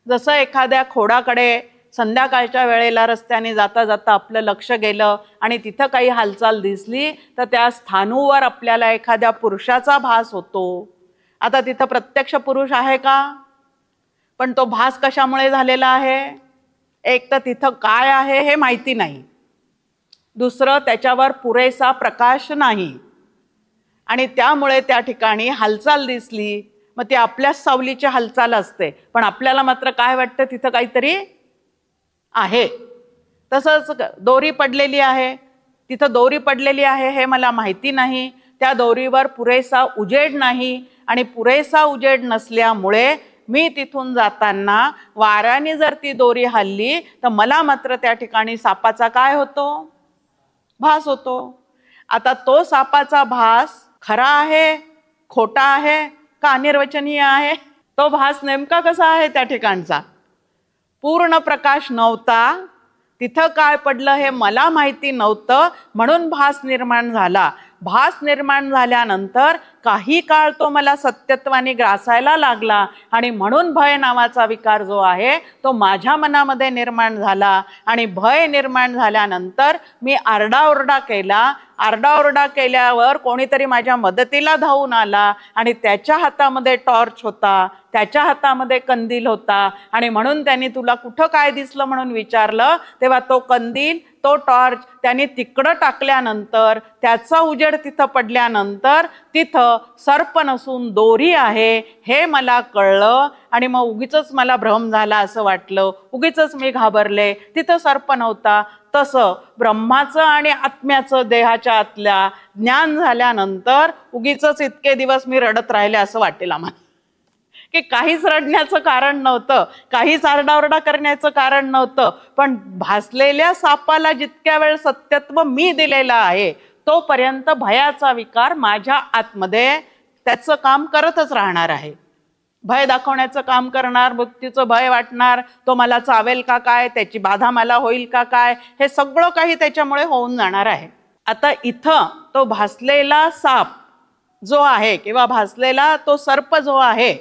जसं एखाद्या खोडाकडे संध्याकाळच्या वेळेला रस्त्याने जाता जाता आपलं लक्ष गेलं आणि तिथं काही हालचाल दिसली तर त्या स्थानूवर आपल्याला एखाद्या पुरुषाचा भास होतो. आता तिथं प्रत्यक्ष पुरुष आहे का, पण तो भास कशामुळे झालेला आहे? एक तर तिथं काय आहे हे माहिती नाही, दुसरं त्याच्यावर पुरेसा प्रकाश नाही आणि त्यामुळे त्या ठिकाणी हालचाल दिसली, मग ती आपल्याच सावलीची हालचाल असते, पण आपल्याला मात्र काय वाटतं तिथं काहीतरी आहे. तसंच दोरी पडलेली आहे, तिथं दोरी पडलेली आहे हे मला माहिती नाही, त्या दोरीवर पुरेसा उजेड नाही आणि पुरेसा उजेड नसल्यामुळे मी तिथून जाताना वाऱ्याने जर ती दोरी हलली तर मला मात्र त्या ठिकाणी सापाचा काय होतो, भास होतो. आता तो सापाचा भास खरा आहे, खोटा आहे का अनिर्वचनीय आहे? तो भास नेमका कसा आहे त्या ठिकाणचा? पूर्ण प्रकाश नव्हता, तिथं काय पडलं हे मला माहिती नव्हतं, म्हणून भास निर्माण झाला. भास निर्माण झाल्यानंतर काही काळ तो मला सत्यत्वाने ग्रासायला लागला आणि म्हणून भय नावाचा विकार जो आहे तो माझ्या मनामध्ये निर्माण झाला आणि भय निर्माण झाल्यानंतर मी आरडाओरडा केला आरडाओरडा केल्यावर कोणीतरी माझ्या मदतीला धावून आला आणि त्याच्या हातामध्ये टॉर्च होता, त्याच्या हातामध्ये कंदील होता आणि म्हणून त्यांनी तुला कुठं काय दिसलं म्हणून विचारलं, तेव्हा तो कंदील, तो टॉर्च त्यांनी तिकडं टाकल्यानंतर, त्याचा उजेड तिथं पडल्यानंतर तिथं सर्प नसून दोरी आहे हे मला कळलं आणि मग उगीचच मला भ्रम झाला असं वाटलं, उगीचच मी घाबरले, तिथं सर्प नव्हता. तसं ब्रह्माचं आणि आत्म्याचं देहाच्या आतल्या ज्ञान झाल्यानंतर उगीचच इतके दिवस मी रडत राहिले असं वाटेल आम्हाला, की काहीच रडण्याचं कारण नव्हतं, काहीच आरडाओरडा करण्याचं कारण नव्हतं. पण भासलेल्या सापाला जितक्या वेळ सत्यत्व मी दिलेलं आहे तोपर्यंत भयाचा विकार माझ्या आतमध्ये त्याचं काम करतच राहणार आहे. भय दाखवण्याचं काम करणार, मृत्यूचं भय वाटणार, तो मला चावेल का काय, त्याची बाधा मला होईल का काय, हे सगळं काही त्याच्यामुळे होऊन जाणार आहे. आता इथं तो भासलेला साप जो आहे किंवा भासलेला तो सर्प जो आहे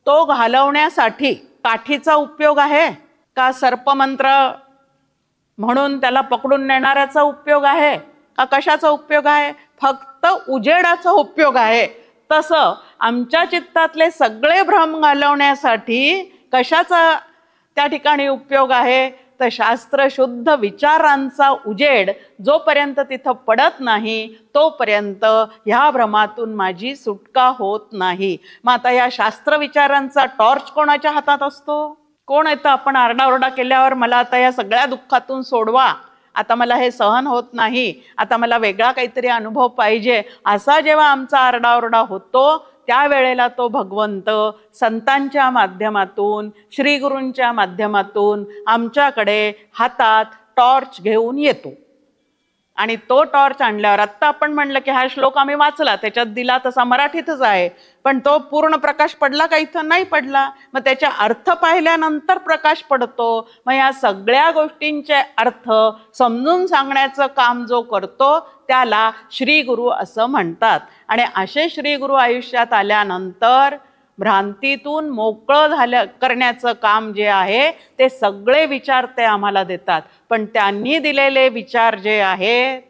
तो घालवण्यासाठी काठीचा उपयोग आहे का, सर्पमंत्र म्हणून त्याला पकडून नेणाऱ्याचा उपयोग आहे का, कशाचा उपयोग आहे? फक्त उजेडाचा उपयोग आहे. तसं आमच्या चित्तातले सगळे भ्रम घालवण्यासाठी कशाचा त्या ठिकाणी उपयोग आहे? तर शास्त्र शुद्ध विचारांचा उजेड जोपर्यंत तिथं पडत नाही तोपर्यंत ह्या भ्रमातून माझी सुटका होत नाही. मग आता या शास्त्र विचारांचा टॉर्च कोणाच्या हातात असतो? कोण येतं आपण आरडाओरडा केल्यावर मला आता या सगळ्या दुःखातून सोडवा, आता मला हे सहन होत नाही, आता मला वेगळा काहीतरी अनुभव पाहिजे, असा जेव्हा आमचा आरडाओरडा होतो त्यावेळेला तो भगवंत संतांच्या माध्यमातून, श्रीगुरूंच्या माध्यमातून आमच्याकडे हातात टॉर्च घेऊन येतो. आणि तो टॉर्च आणल्यावर आत्ता आपण म्हणलं की हा श्लोक आम्ही वाचला, त्याच्यात दिला तसा मराठीतच आहे, पण तो पूर्ण प्रकाश पडला का? इथं नाही पडला. मग त्याच्या अर्थ पाहिल्यानंतर प्रकाश पडतो. मग या सगळ्या गोष्टींचे अर्थ समजून सांगण्याचं काम जो करतो त्याला श्री गुरु असं म्हणतात. आणि असे श्री गुरु आयुष्यात आल्यानंतर भ्रांतीतून मोकळं करण्याचं काम जे आहे ते सगळे विचार ते आम्हाला देतात. पण त्यांनी दिलेले विचार जे आहेत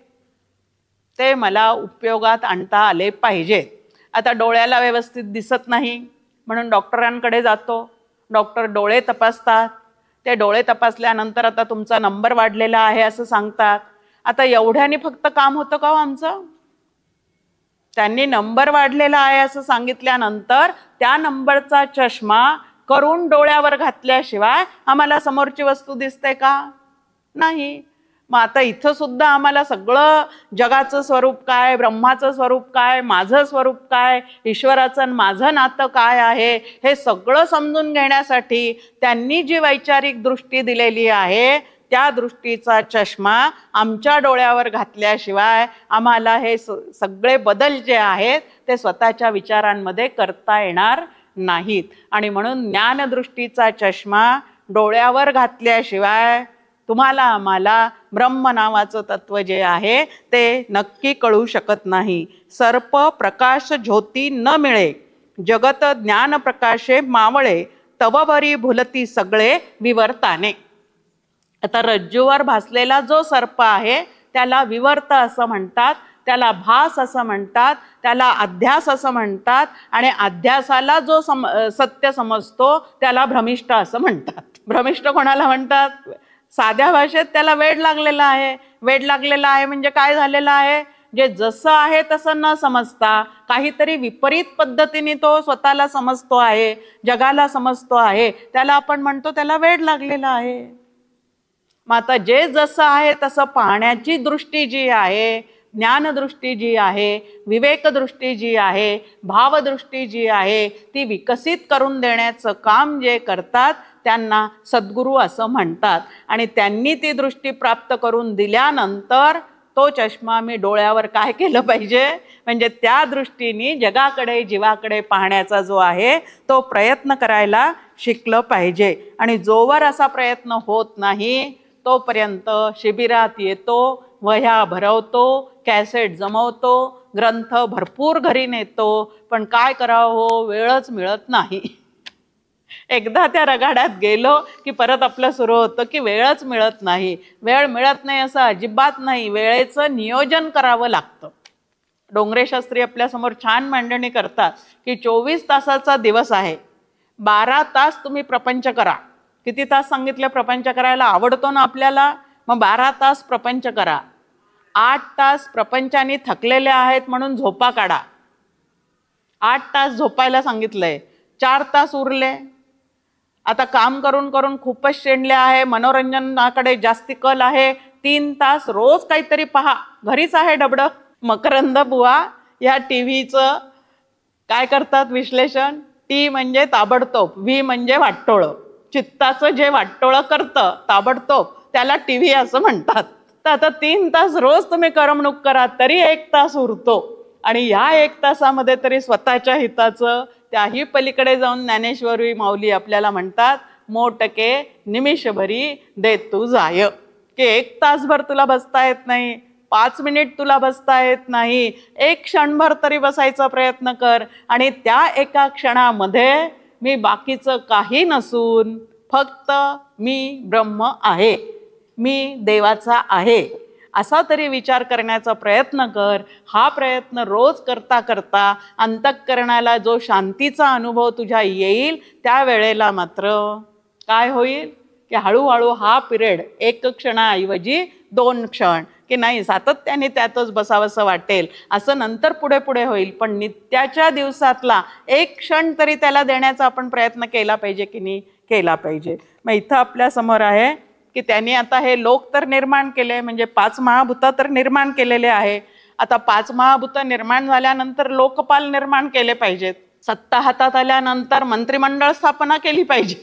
ते मला उपयोगात आणता आले पाहिजेत. आता डोळ्याला व्यवस्थित दिसत नाही म्हणून डॉक्टरांकडे जातो, डॉक्टर डोळे तपासतात, ते डोळे तपासल्यानंतर आता तुमचा नंबर वाढलेला आहे असं सांगतात. आता एवढ्याने फक्त काम होतं का हो आमचं? त्यांनी नंबर वाढलेला आहे असं सांगितल्यानंतर त्या नंबरचा चष्मा करून डोळ्यावर घातल्याशिवाय आम्हाला समोरची वस्तू दिसते का? नाही. मग आता इथं सुद्धा आम्हाला सगळं जगाचं स्वरूप काय, ब्रह्माचं स्वरूप काय, माझं स्वरूप काय, ईश्वराचं आणि माझं नातं काय आहे हे सगळं समजून घेण्यासाठी त्यांनी जी वैचारिक दृष्टी दिलेली आहे त्या दृष्टीचा चष्मा आमच्या डोळ्यावर घातल्याशिवाय आम्हाला हे सगळे बदल जे आहेत ते स्वतःच्या विचारांमध्ये करता येणार नाहीत. आणि म्हणून ज्ञानदृष्टीचा चष्मा डोळ्यावर घातल्याशिवाय तुम्हाला आम्हाला ब्रह्म नावाचं तत्व जे आहे ते नक्की कळू शकत नाही. सर्प प्रकाश ज्योती न मिळे, जगत ज्ञान प्रकाशे मावळे, तववरी भुलती सगळे विवर्ताने. आता रज्जूवर भासलेला जो सर्प आहे त्याला विवर्त असं म्हणतात, त्याला भास असं म्हणतात, त्याला अध्यास असं म्हणतात आणि अध्यासाला जो सत्य समजतो त्याला भ्रमिष्ट असं म्हणतात. भ्रमिष्ट कोणाला म्हणतात? साध्या भाषेत त्याला वेड लागलेला आहे. वेड लागलेला आहे म्हणजे काय झालेलं आहे? जे जसं आहे तसं न समजता काहीतरी विपरीत पद्धतीने तो स्वतःला समजतो आहे, जगाला समजतो आहे, त्याला आपण म्हणतो त्याला वेड लागलेला आहे. मग आता जे जसं आहे तसं पाहण्याची दृष्टी जी आहे, ज्ञानदृष्टी जी आहे, विवेकदृष्टी जी आहे, भावदृष्टी जी आहे ती विकसित करून देण्याचं काम जे करतात त्यांना सद्गुरू असं म्हणतात. आणि त्यांनी ती दृष्टी प्राप्त करून दिल्यानंतर तो चष्मा मी डोळ्यावर काय केलं पाहिजे? म्हणजे त्या दृष्टीने जगाकडे, जीवाकडे पाहण्याचा जो आहे तो प्रयत्न करायला शिकलं पाहिजे. आणि जोवर असा प्रयत्न होत नाही तोपर्यंत शिबिरात येतो, वह्या भरवतो, कॅसेट जमवतो, ग्रंथ भरपूर घरी नेतो, पण काय करावं हो, वेळच मिळत नाही. एकदा त्या रगाड्यात गेलो की परत आपलं सुरू होतं की वेळच मिळत नाही. वेळ मिळत नाही असं अजिबात नाही, वेळेचं नियोजन करावं लागतं. डोंगरे शास्त्री आपल्यासमोर छान मांडणी करतात की 24 तासाचा दिवस आहे, 12 तास तुम्ही प्रपंच करा. किती तास सांगितले प्रपंच करायला? आवडतो ना आपल्याला, मग 12 तास प्रपंच करा. 8 तास प्रपंचाने थकलेले आहेत म्हणून झोपा काढा. 8 तास झोपायला सांगितलंय, 4 तास उरले. आता काम करून करून खूपच शेंडले आहे, मनोरंजनाकडे जास्ती कल आहे, 3 तास रोज काहीतरी पहा. घरीच आहे डबडं. मकरंद बुवा या टीव्हीचं काय करतात विश्लेषण? टी म्हणजे ताबडतोब, व्ही म्हणजे वाटोळं. चित्ताचं जे वाटोळं करतं ताबडतोब त्याला टीव्ही असं म्हणतात. तर आता 3 तास रोज तुम्ही करमणूक करा तरी 1 तास उरतो. आणि या 1 तासामध्ये तरी स्वतःच्या हिताचं, त्याही पलीकडे जाऊन ज्ञानेश्वरी माऊली आपल्याला म्हणतात, मोटके निमिषभरी दे तू जाय. की 1 तासभर तुला बसता येत नाही, 5 मिनिट तुला बसता येत नाही, 1 क्षणभर तरी बसायचा प्रयत्न कर. आणि त्या एका क्षणामध्ये मी बाकीचं काही नसून फक्त मी ब्रह्म आहे, मी देवाचा आहे, असा तरी विचार करण्याचा प्रयत्न कर. हा प्रयत्न रोज करता करता अंतःकरणाला जो शांतीचा अनुभव तुझ्या येईल, त्यावेळेला मात्र काय होईल की हळूहळू हा पिरियड 1 क्षणाऐवजी 2 क्षण की नाही, सातत्याने त्यातच बसावंसं वाटेल, असं नंतर पुढे पुढे होईल. पण नित्याच्या दिवसातला 1 क्षण तरी त्याला देण्याचा आपण प्रयत्न केला पाहिजे की नाही? केला पाहिजे. मग इथं आपल्या समोर आहे की त्यांनी आता हे लोक तर निर्माण केले, म्हणजे 5 महाभूत तर निर्माण केलेले आहे. आता 5 महाभूत निर्माण झाल्यानंतर लोकपाल निर्माण केले पाहिजेत. सत्ता हातात आल्यानंतर मंत्रिमंडळ स्थापना केली पाहिजे.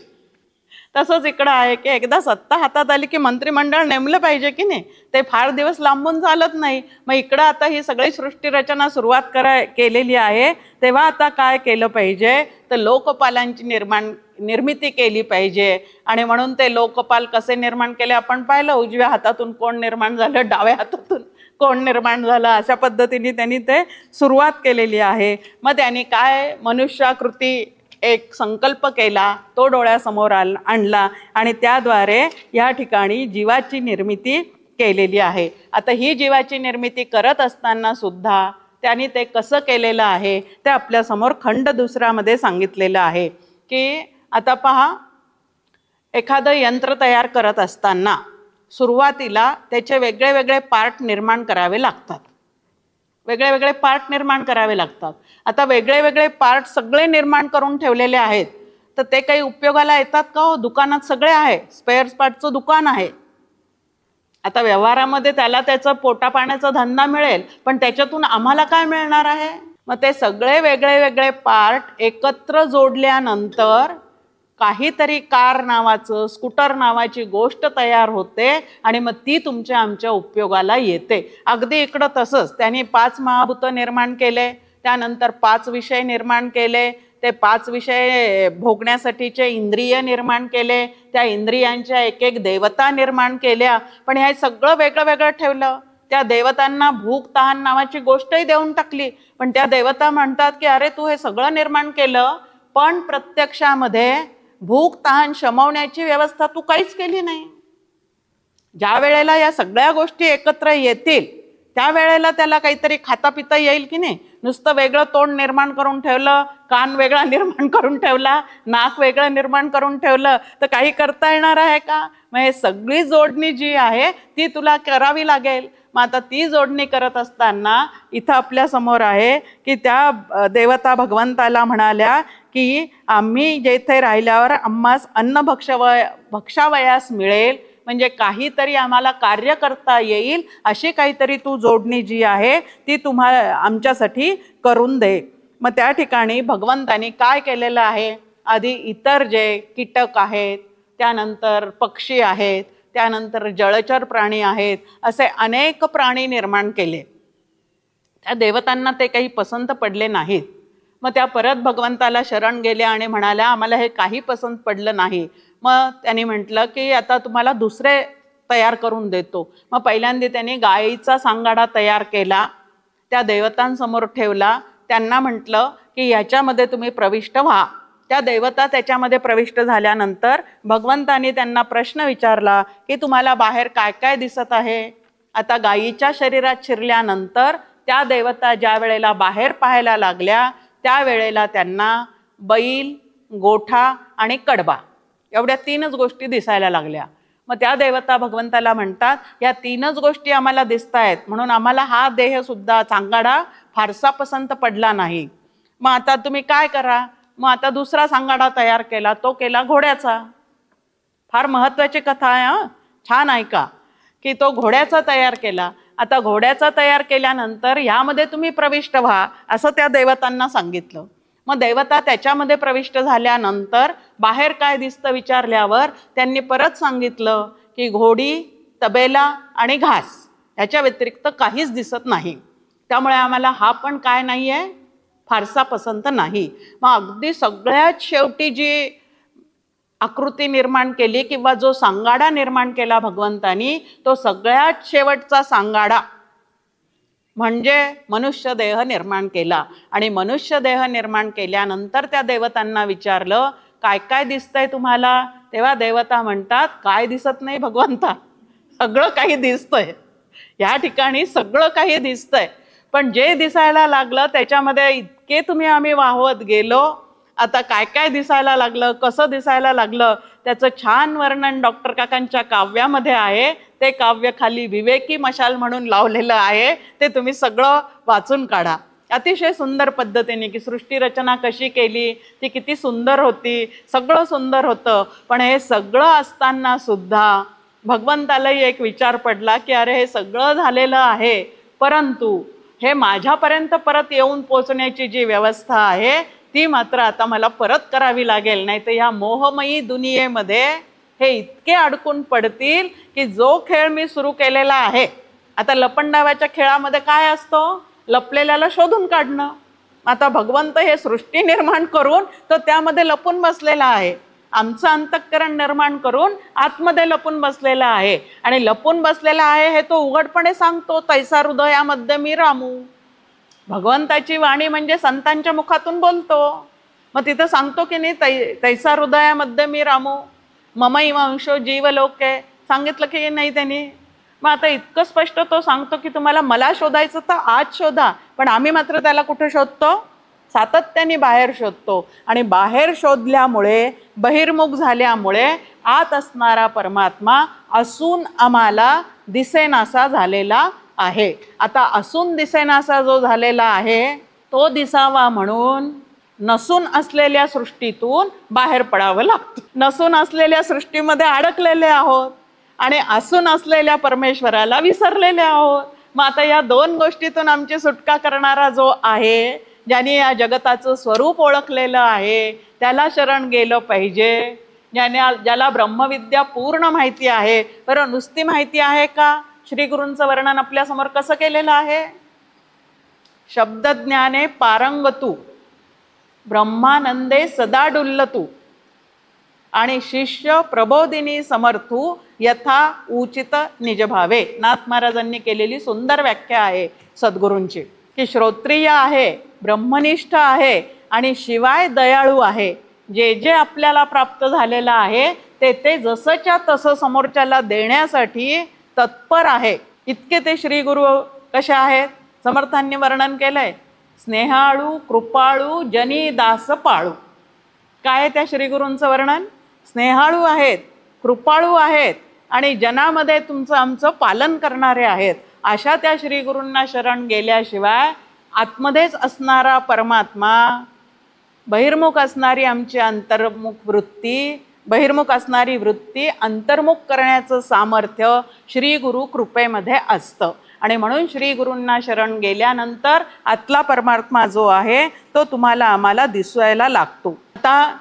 तसंच इकडं आहे की एकदा सत्ता हातात आली की मंत्रिमंडळ नेमलं पाहिजे की नाही? ते फार दिवस लांबून चालत नाही. मग इकडं आता ही सगळी सृष्टीरचना सुरुवात केलेली आहे, तेव्हा आता काय केलं पाहिजे? तर लोकपालांची निर्मिती केली पाहिजे. आणि म्हणून ते लोकपाल कसे निर्माण केले आपण पाहिलं. उजव्या हातातून कोण निर्माण झालं, डाव्या हातातून कोण निर्माण झालं, अशा पद्धतीने त्यांनी ते सुरुवात केलेली आहे. मग त्यांनी काय मनुष्याकृती एक संकल्प केला, तो डोळ्यासमोर आणला आणि त्याद्वारे या ठिकाणी जीवाची निर्मिती केलेली आहे. आता ही जीवाची निर्मिती करत असताना सुद्धा त्यांनी ते कसं केलेलं आहे ते आपल्यासमोर खंड 2मध्ये सांगितलेलं आहे. की आता पहा, एखादं यंत्र तयार करत असताना सुरुवातीला त्याचे वेगळे वेगळे पार्ट निर्माण करावे लागतात. वेगळे वेगळे पार्ट निर्माण करावे लागतात. आता वेगळे वेगळे पार्ट सगळे निर्माण करून ठेवलेले आहेत, तर ते काही उपयोगाला येतात का हो? दुकानात सगळे आहे, स्पेअर पार्टचं दुकान आहे. आता व्यवहारामध्ये त्याला त्याचं पोटा पाण्याचा धंदा मिळेल, पण त्याच्यातून आम्हाला काय मिळणार आहे? मग ते सगळे वेगळे वेगळे पार्ट एकत्र जोडल्यानंतर काहीतरी कार नावाचं, स्कूटर नावाची गोष्ट तयार होते आणि मग ती तुमच्या आमच्या उपयोगाला येते. अगदी इकडं तसंच त्यांनी 5 महाभूत निर्माण केले, त्यानंतर 5 विषय निर्माण केले, ते 5 विषय भोगण्यासाठीचे इंद्रिय निर्माण केले, त्या इंद्रियांच्या एक एक देवता निर्माण केल्या. पण हे सगळं वेगळं वेगळं ठेवलं. त्या देवतांना भूक तहान नावाची गोष्टही देऊन टाकली. पण त्या देवता म्हणतात की अरे तू हे सगळं निर्माण केलं, पण प्रत्यक्षामध्ये भूक तहान शमवण्याची व्यवस्था तू काहीच केली नाही. ज्या वेळेला या सगळ्या गोष्टी एकत्र येतील त्यावेळेला त्याला काहीतरी खाता पिता येईल की नाही? नुसतं वेगळं तोंड निर्माण करून ठेवलं, कान वेगळा निर्माण करून ठेवला, नाक वेगळं निर्माण करून ठेवलं, तर काही करता येणार आहे का? मग हे सगळी जोडणी जी आहे ती तुला करावी लागेल. मग आता ती जोडणी करत असताना इथं आपल्या समोर आहे की त्या देवता भगवंताला म्हणाल्या की आम्ही जेथे राहिल्यावर आम्हास अन्न भक्षावयास मिळेल, म्हणजे काहीतरी आम्हाला कार्य करता येईल अशी काहीतरी तू जोडणी जी आहे ती आमच्यासाठी करून दे. मग त्या ठिकाणी भगवंतानी काय केलेलं आहे? आधी इतर जे कीटक आहेत, त्यानंतर पक्षी आहेत, त्यानंतर जळचर प्राणी आहेत, असे अनेक प्राणी निर्माण केले. त्या देवतांना ते काही पसंत पडले नाहीत. मग त्या परत भगवंताला शरण गेल्या आणि म्हणाल्या आम्हाला हे काही पसंत पडलं नाही. मग त्यांनी म्हटलं की आता तुम्हाला दुसरे तयार करून देतो. मग पहिल्यांदा त्यांनी गायीचा सांगाडा तयार केला, त्या देवतांसमोर ठेवला, त्यांना म्हटलं की ह्याच्यामध्ये तुम्ही प्रविष्ट व्हा. त्या देवता त्याच्यामध्ये प्रविष्ट झाल्यानंतर भगवंतानी त्यांना प्रश्न विचारला की तुम्हाला बाहेर काय काय दिसत आहे. आता गायीच्या शरीरात शिरल्यानंतर त्या देवता ज्या वेळेला बाहेर पाहायला लागल्या त्यावेळेला त्यांना बैल, गोठा आणि कडबा एवढ्या 3च गोष्टी दिसायला लागल्या. मग त्या देवता भगवंताला म्हणतात या 3च गोष्टी आम्हाला दिसत आहेत म्हणून आम्हाला हा देह सुद्धा सांगाडा फारसा पसंत पडला नाही. मग आता तुम्ही काय करा. मग आता दुसरा सांगाडा तयार केला, तो केला घोड्याचा. फार महत्वाची कथा आहे हा, छान ऐका. की तो घोड्याचा तयार केला. आता घोड्याचा तयार केल्यानंतर ह्यामध्ये तुम्ही प्रविष्ट व्हा असं त्या देवतांना सांगितलं. मग देवता त्याच्यामध्ये प्रविष्ट झाल्यानंतर बाहेर काय दिसतं विचारल्यावर त्यांनी परत सांगितलं की घोडी, तबेला आणि घास याच्या व्यतिरिक्त काहीच दिसत नाही. त्यामुळे आम्हाला हा पण काय नाही आहे फारसा पसंत नाही. मग अगदी सगळ्यात शेवटी जी आकृती निर्माण केली किंवा जो सांगाडा निर्माण केला भगवंतानी तो सगळ्यात शेवटचा सांगाडा म्हणजे मनुष्य देह निर्माण केला. आणि मनुष्य देह निर्माण केल्यानंतर त्या देवतांना विचारलं काय काय दिसतंय तुम्हाला. तेव्हा देवता म्हणतात काय दिसत नाही भगवंता, सगळं काही दिसतंय. या ठिकाणी सगळं काही दिसतंय पण जे दिसायला लागलं त्याच्यामध्ये इतके आम्ही वाहवत गेलो. आता काय काय दिसायला लागलं, कसं दिसायला लागलं त्याचं छान वर्णन डॉक्टर काकांच्या काव्यामध्ये आहे. ते काव्य खाली विवेकी मशाल म्हणून लावलेलं आहे, ते तुम्ही सगळं वाचून काढा. अतिशय सुंदर पद्धतीने की सृष्टी रचना कशी केली ती किती सुंदर होती, सगळं सुंदर होतं. पण हे सगळं असताना सुद्धा भगवंतालाही एक विचार पडला की अरे हे सगळं झालेलं आहे परंतु हे माझ्यापर्यंत परत येऊन पोचण्याची जी व्यवस्था आहे ती मात्र आता मला परत करावी लागेल. नाही तर ह्या मोहमयी दुनियेमध्ये हे इतके अडकून पडतील की जो खेळ मी सुरू केलेला आहे. आता लपंडावाच्या खेळामध्ये काय असतं, लपलेल्याला शोधून काढणं. आता भगवंत हे सृष्टी निर्माण करून तो त्यामध्ये लपून बसलेला आहे. आमचं अंतःकरण निर्माण करून आतमध्ये लपून बसलेला आहे आणि लपून बसलेला आहे हे तो उघडपणे सांगतो तैसा हृदयामध्ये मी रामू. भगवंताची वाणी म्हणजे संतांच्या मुखातून बोलतो. मग तिथं सांगतो की नाही तैसा हृदयामध्ये मी रामू ममैव अंशो जीवलोके सांगितलं की नाही त्यांनी. मग आता इतकं स्पष्ट तो सांगतो की तुम्हाला मला शोधायचं तर आज शोधा. पण आम्ही मात्र त्याला कुठे शोधतो, सातत्याने बाहेर शोधतो. आणि बाहेर शोधल्यामुळे बहिर्मुख झाल्यामुळे आत असणारा परमात्मा असून आम्हाला दिसेनासा झालेला आहे. आता असून दिसेनासा जो झालेला आहे तो दिसावा म्हणून नसून असलेल्या सृष्टीतून बाहेर पडावं लागतं. नसून असलेल्या सृष्टीमध्ये अडकलेले आहोत आणि असून असलेल्या परमेश्वराला विसरलेले आहोत. मग आता या 2 गोष्टीतून आमची सुटका करणारा जो आहे, ज्याने या जगताचं स्वरूप ओळखलेलं आहे त्याला शरण गेलं पाहिजे. ज्याला ब्रह्मविद्या पूर्ण माहिती आहे. बरं नुसती माहिती आहे का, श्रीगुरूंचं वर्णन आपल्यासमोर कसं केलेलं आहे. शब्दज्ञाने पारंगतू ब्रह्मानंदे सदा डुल्लतू आणि शिष्य प्रबोधिनी समर्थू यथा उचित निजभावे. नाथ महाराजांनी केलेली सुंदर व्याख्या आहे सद्गुरूंची की श्रोत्रिय आहे, ब्रह्मनिष्ठ आहे आणि शिवाय दयाळू आहे. जे जे आपल्याला प्राप्त झालेलं आहे ते जसंच्या तसं समोरच्याला देण्यासाठी तत्पर आहे. इतके ते श्री गुरु कशा आहेत समर्थांनी वर्णन केलंय. स्नेहाळू कृपाळू जनी दास पाळू. काय त्या श्रीगुरूंचं वर्णन, स्नेहाळू आहेत, कृपाळू आहेत आणि जनामध्ये तुमचं आमचं पालन करणारे आहेत. अशा त्या श्रीगुरूंना शरण गेल्याशिवाय आतमध्येच असणारा परमात्मा, बहिर्मुख असणारी आमची अंतर्मुख वृत्ती, बहिर्मुख असणारी वृत्ती अंतर्मुख करण्याचं सामर्थ्य श्री गुरु कृपेमध्ये असतं. आणि म्हणून श्री गुरूंना शरण गेल्यानंतर आतला परमात्मा जो आहे तो तुम्हाला आम्हाला दिसायला लागतो. आता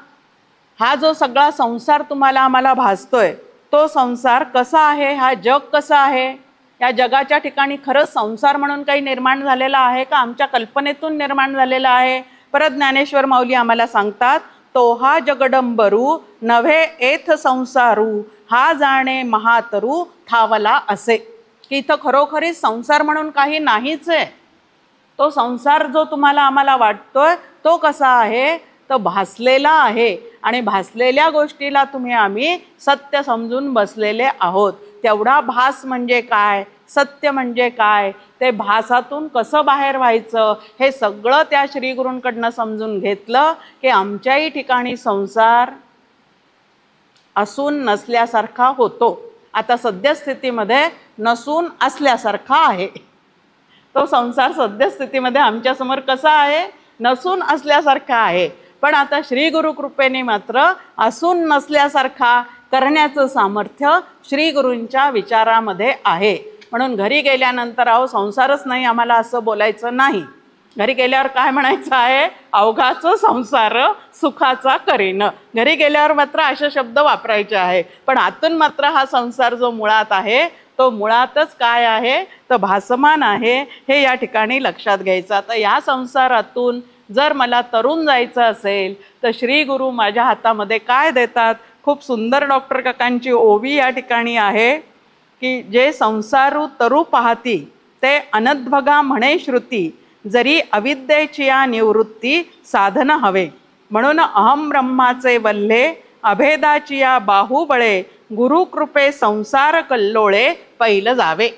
हा जो सगळा संसार तुम्हाला आम्हाला भासतोय तो संसार कसा आहे, हा जग कसा आहे, या जगाच्या ठिकाणी खरंच संसार म्हणून काही निर्माण झालेला आहे का, आमच्या कल्पनेतून निर्माण झालेला आहे. परत ज्ञानेश्वर माऊली आम्हाला सांगतात तो हा जगडंबरू नव्हे एथ संसारू हा जाणे महातरू थावला असे. की इथं खरोखरीच संसार म्हणून काही नाहीच आहे. तो संसार जो तुम्हाला आम्हाला वाटतोय तो कसा आहे तर भासलेला आहे आणि भासलेल्या गोष्टीला आम्ही सत्य समजून बसलेले आहोत. तेवढा भास म्हणजे काय, सत्य म्हणजे काय, ते भासातून कसं बाहेर व्हायचं हे सगळं त्या श्रीगुरूंकडनं समजून घेतलं की आमच्याही ठिकाणी संसार असून नसल्यासारखा होतो. आता सद्यस्थितीमध्ये नसून असल्यासारखा आहे. तो संसार सद्यस्थितीमध्ये आमच्यासमोर कसा आहे, नसून असल्यासारखा आहे. पण आता श्री गुरु कृपेने मात्र असून नसल्यासारखा करण्याचं सामर्थ्य श्री गुरूंच्या विचारामध्ये आहे. म्हणून घरी गेल्यानंतर अहो संसारच नाही आम्हाला असं बोलायचं नाही. घरी गेल्यावर काय म्हणायचं आहे, अवघाचं संसार सुखाचा करेन. घरी गेल्यावर मात्र असे शब्द वापरायचे आहे. पण आतून मात्र हा संसार जो मुळात आहे तो मुळातच काय आहे, तर भासमान आहे, हे या ठिकाणी लक्षात घ्यायचं. आता या संसारातून जर मला तरुण जायचं असेल तर श्री गुरु माझ्या हातामध्ये काय देतात. खूप सुंदर डॉक्टर काकांची ओवी या ठिकाणी आहे की जे संसारू तरू पाहती ते अनद्भगा म्हणे श्रुती, जरी अविद्येची या निवृत्ती साधन हवे. म्हणून अहम ब्रह्माचे वल्हे अभेदाची या बाहुबळे, गुरुकृपे संसार कल्लोळे पहिलं जावे.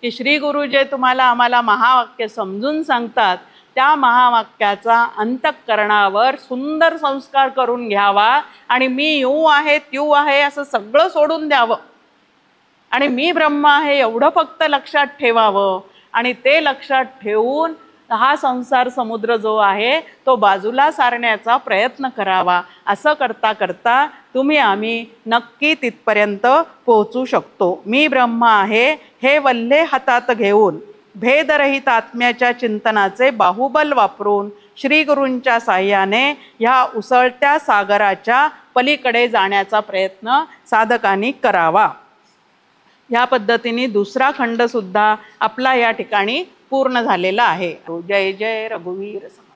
की श्री गुरु जे तुम्हाला आम्हाला महावाक्य समजून सांगतात त्या महावाक्याचा अंतःकरणावर सुंदर संस्कार करून घ्यावा आणि मी यू आहे त्यू आहे असं सगळं सोडून द्यावं आणि मी ब्रह्म आहे एवढं फक्त लक्षात ठेवावं. आणि ते लक्षात ठेवून हा संसार समुद्र जो आहे तो बाजूला सारण्याचा प्रयत्न करावा. असं करता करता तुम्ही आम्ही नक्की तिथपर्यंत पोहोचू शकतो. मी ब्रह्म आहे हे वल्हे हातात घेऊन भेदरहित आत्म्याच्या चिंतनाचे बाहुबल वापरून श्री गुरूंच्या साह्याने ह्या उसळत्या सागराच्या पलीकडे जाण्याचा प्रयत्न साधकांनी करावा. ह्या पद्धतीने दुसरा खंड सुद्धा आपला या ठिकाणी पूर्ण झालेला आहे. जय जय रघुवीर.